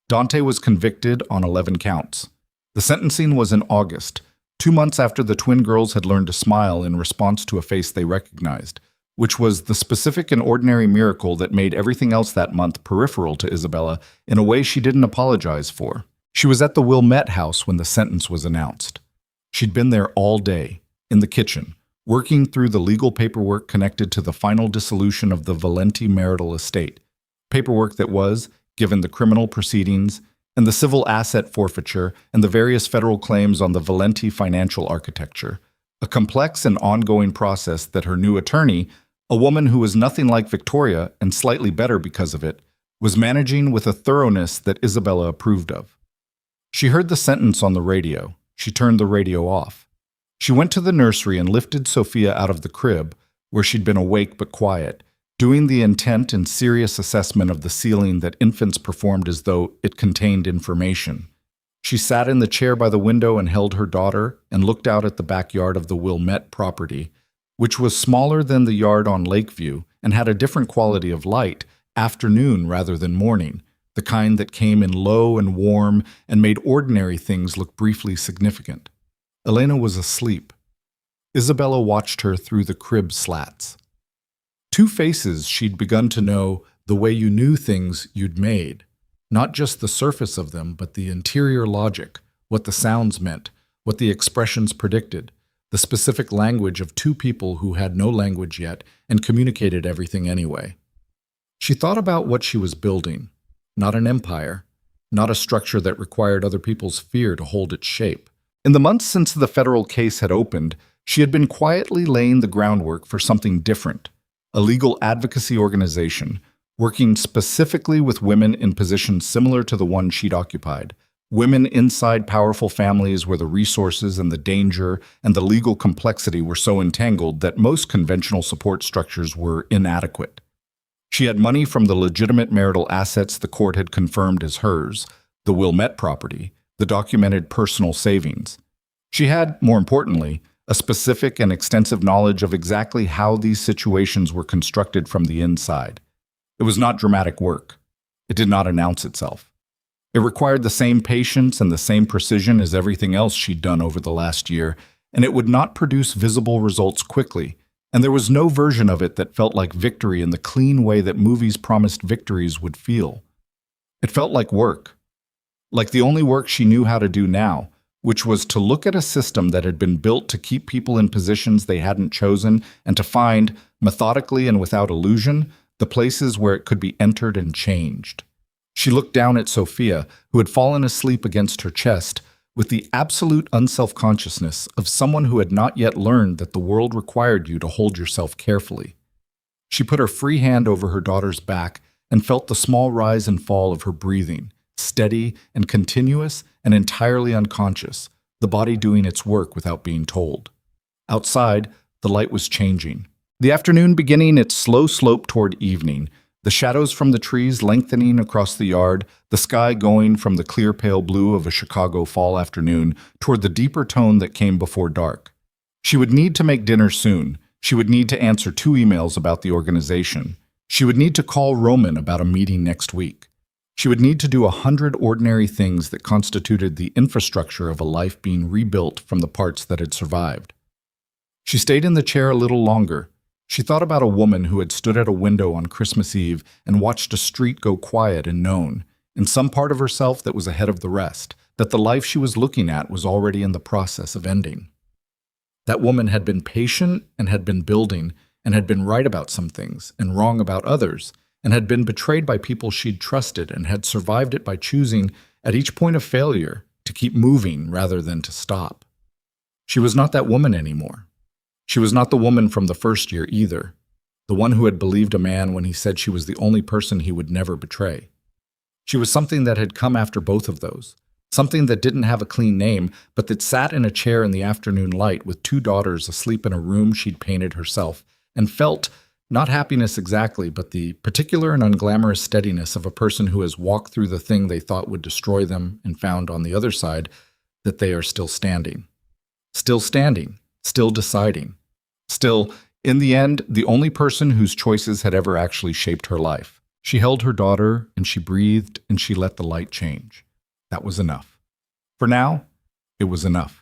Dante was convicted on 11 counts. The sentencing was in August, 2 months after the twin girls had learned to smile in response to a face they recognized, which was the specific and ordinary miracle that made everything else that month peripheral to Isabella in a way she didn't apologize for. She was at the Wilmette house when the sentence was announced. She'd been there all day, in the kitchen, working through the legal paperwork connected to the final dissolution of the Valenti marital estate, paperwork that was, given the criminal proceedings and the civil asset forfeiture and the various federal claims on the Valenti financial architecture, a complex and ongoing process that her new attorney, a woman who was nothing like Victoria and slightly better because of it, was managing with a thoroughness that Isabella approved of. She heard the sentence on the radio. She turned the radio off. She went to the nursery and lifted Sophia out of the crib, where she'd been awake but quiet, doing the intent and serious assessment of the ceiling that infants performed as though it contained information. She sat in the chair by the window and held her daughter and looked out at the backyard of the Wilmette property, which was smaller than the yard on Lakeview and had a different quality of light, afternoon rather than morning, the kind that came in low and warm and made ordinary things look briefly significant. Elena was asleep. Isabella watched her through the crib slats. 2 faces she'd begun to know the way you knew things you'd made, not just the surface of them, but the interior logic, what the sounds meant, what the expressions predicted, the specific language of 2 people who had no language yet and communicated everything anyway. She thought about what she was building. Not an empire, not a structure that required other people's fear to hold its shape. In the months since the federal case had opened, she had been quietly laying the groundwork for something different, a legal advocacy organization, working specifically with women in positions similar to the one she'd occupied, women inside powerful families where the resources and the danger and the legal complexity were so entangled that most conventional support structures were inadequate. She had money from the legitimate marital assets the court had confirmed as hers, the Wilmette property, the documented personal savings. She had, more importantly, a specific and extensive knowledge of exactly how these situations were constructed from the inside. It was not dramatic work. It did not announce itself. It required the same patience and the same precision as everything else she'd done over the last year, and it would not produce visible results quickly. And there was no version of it that felt like victory in the clean way that movies promised victories would feel. It felt like work. Like the only work she knew how to do now, which was to look at a system that had been built to keep people in positions they hadn't chosen and to find, methodically and without illusion, the places where it could be entered and changed. She looked down at Sophia, who had fallen asleep against her chest, with the absolute unselfconsciousness of someone who had not yet learned that the world required you to hold yourself carefully. She put her free hand over her daughter's back and felt the small rise and fall of her breathing, steady and continuous and entirely unconscious, the body doing its work without being told. Outside, the light was changing. The afternoon beginning its slow slope toward evening, the shadows from the trees lengthening across the yard, the sky going from the clear pale blue of a Chicago fall afternoon toward the deeper tone that came before dark. She would need to make dinner soon. She would need to answer 2 emails about the organization. She would need to call Roman about a meeting next week. She would need to do 100 ordinary things that constituted the infrastructure of a life being rebuilt from the parts that had survived. She stayed in the chair a little longer. She thought about a woman who had stood at a window on Christmas Eve and watched a street go quiet and known, in some part of herself that was ahead of the rest, that the life she was looking at was already in the process of ending. That woman had been patient and had been building and had been right about some things and wrong about others, and had been betrayed by people she'd trusted and had survived it by choosing, at each point of failure, to keep moving rather than to stop. She was not that woman anymore. She was not the woman from the first year either, the one who had believed a man when he said she was the only person he would never betray. She was something that had come after both of those, something that didn't have a clean name, but that sat in a chair in the afternoon light with 2 daughters asleep in a room she'd painted herself, and felt, Not happiness exactly, but the particular and unglamorous steadiness of a person who has walked through the thing they thought would destroy them and found on the other side that they are still standing. Still standing, still deciding. Still, in the end, the only person whose choices had ever actually shaped her life. She held her daughter, and she breathed, and she let the light change. That was enough. For now, it was enough.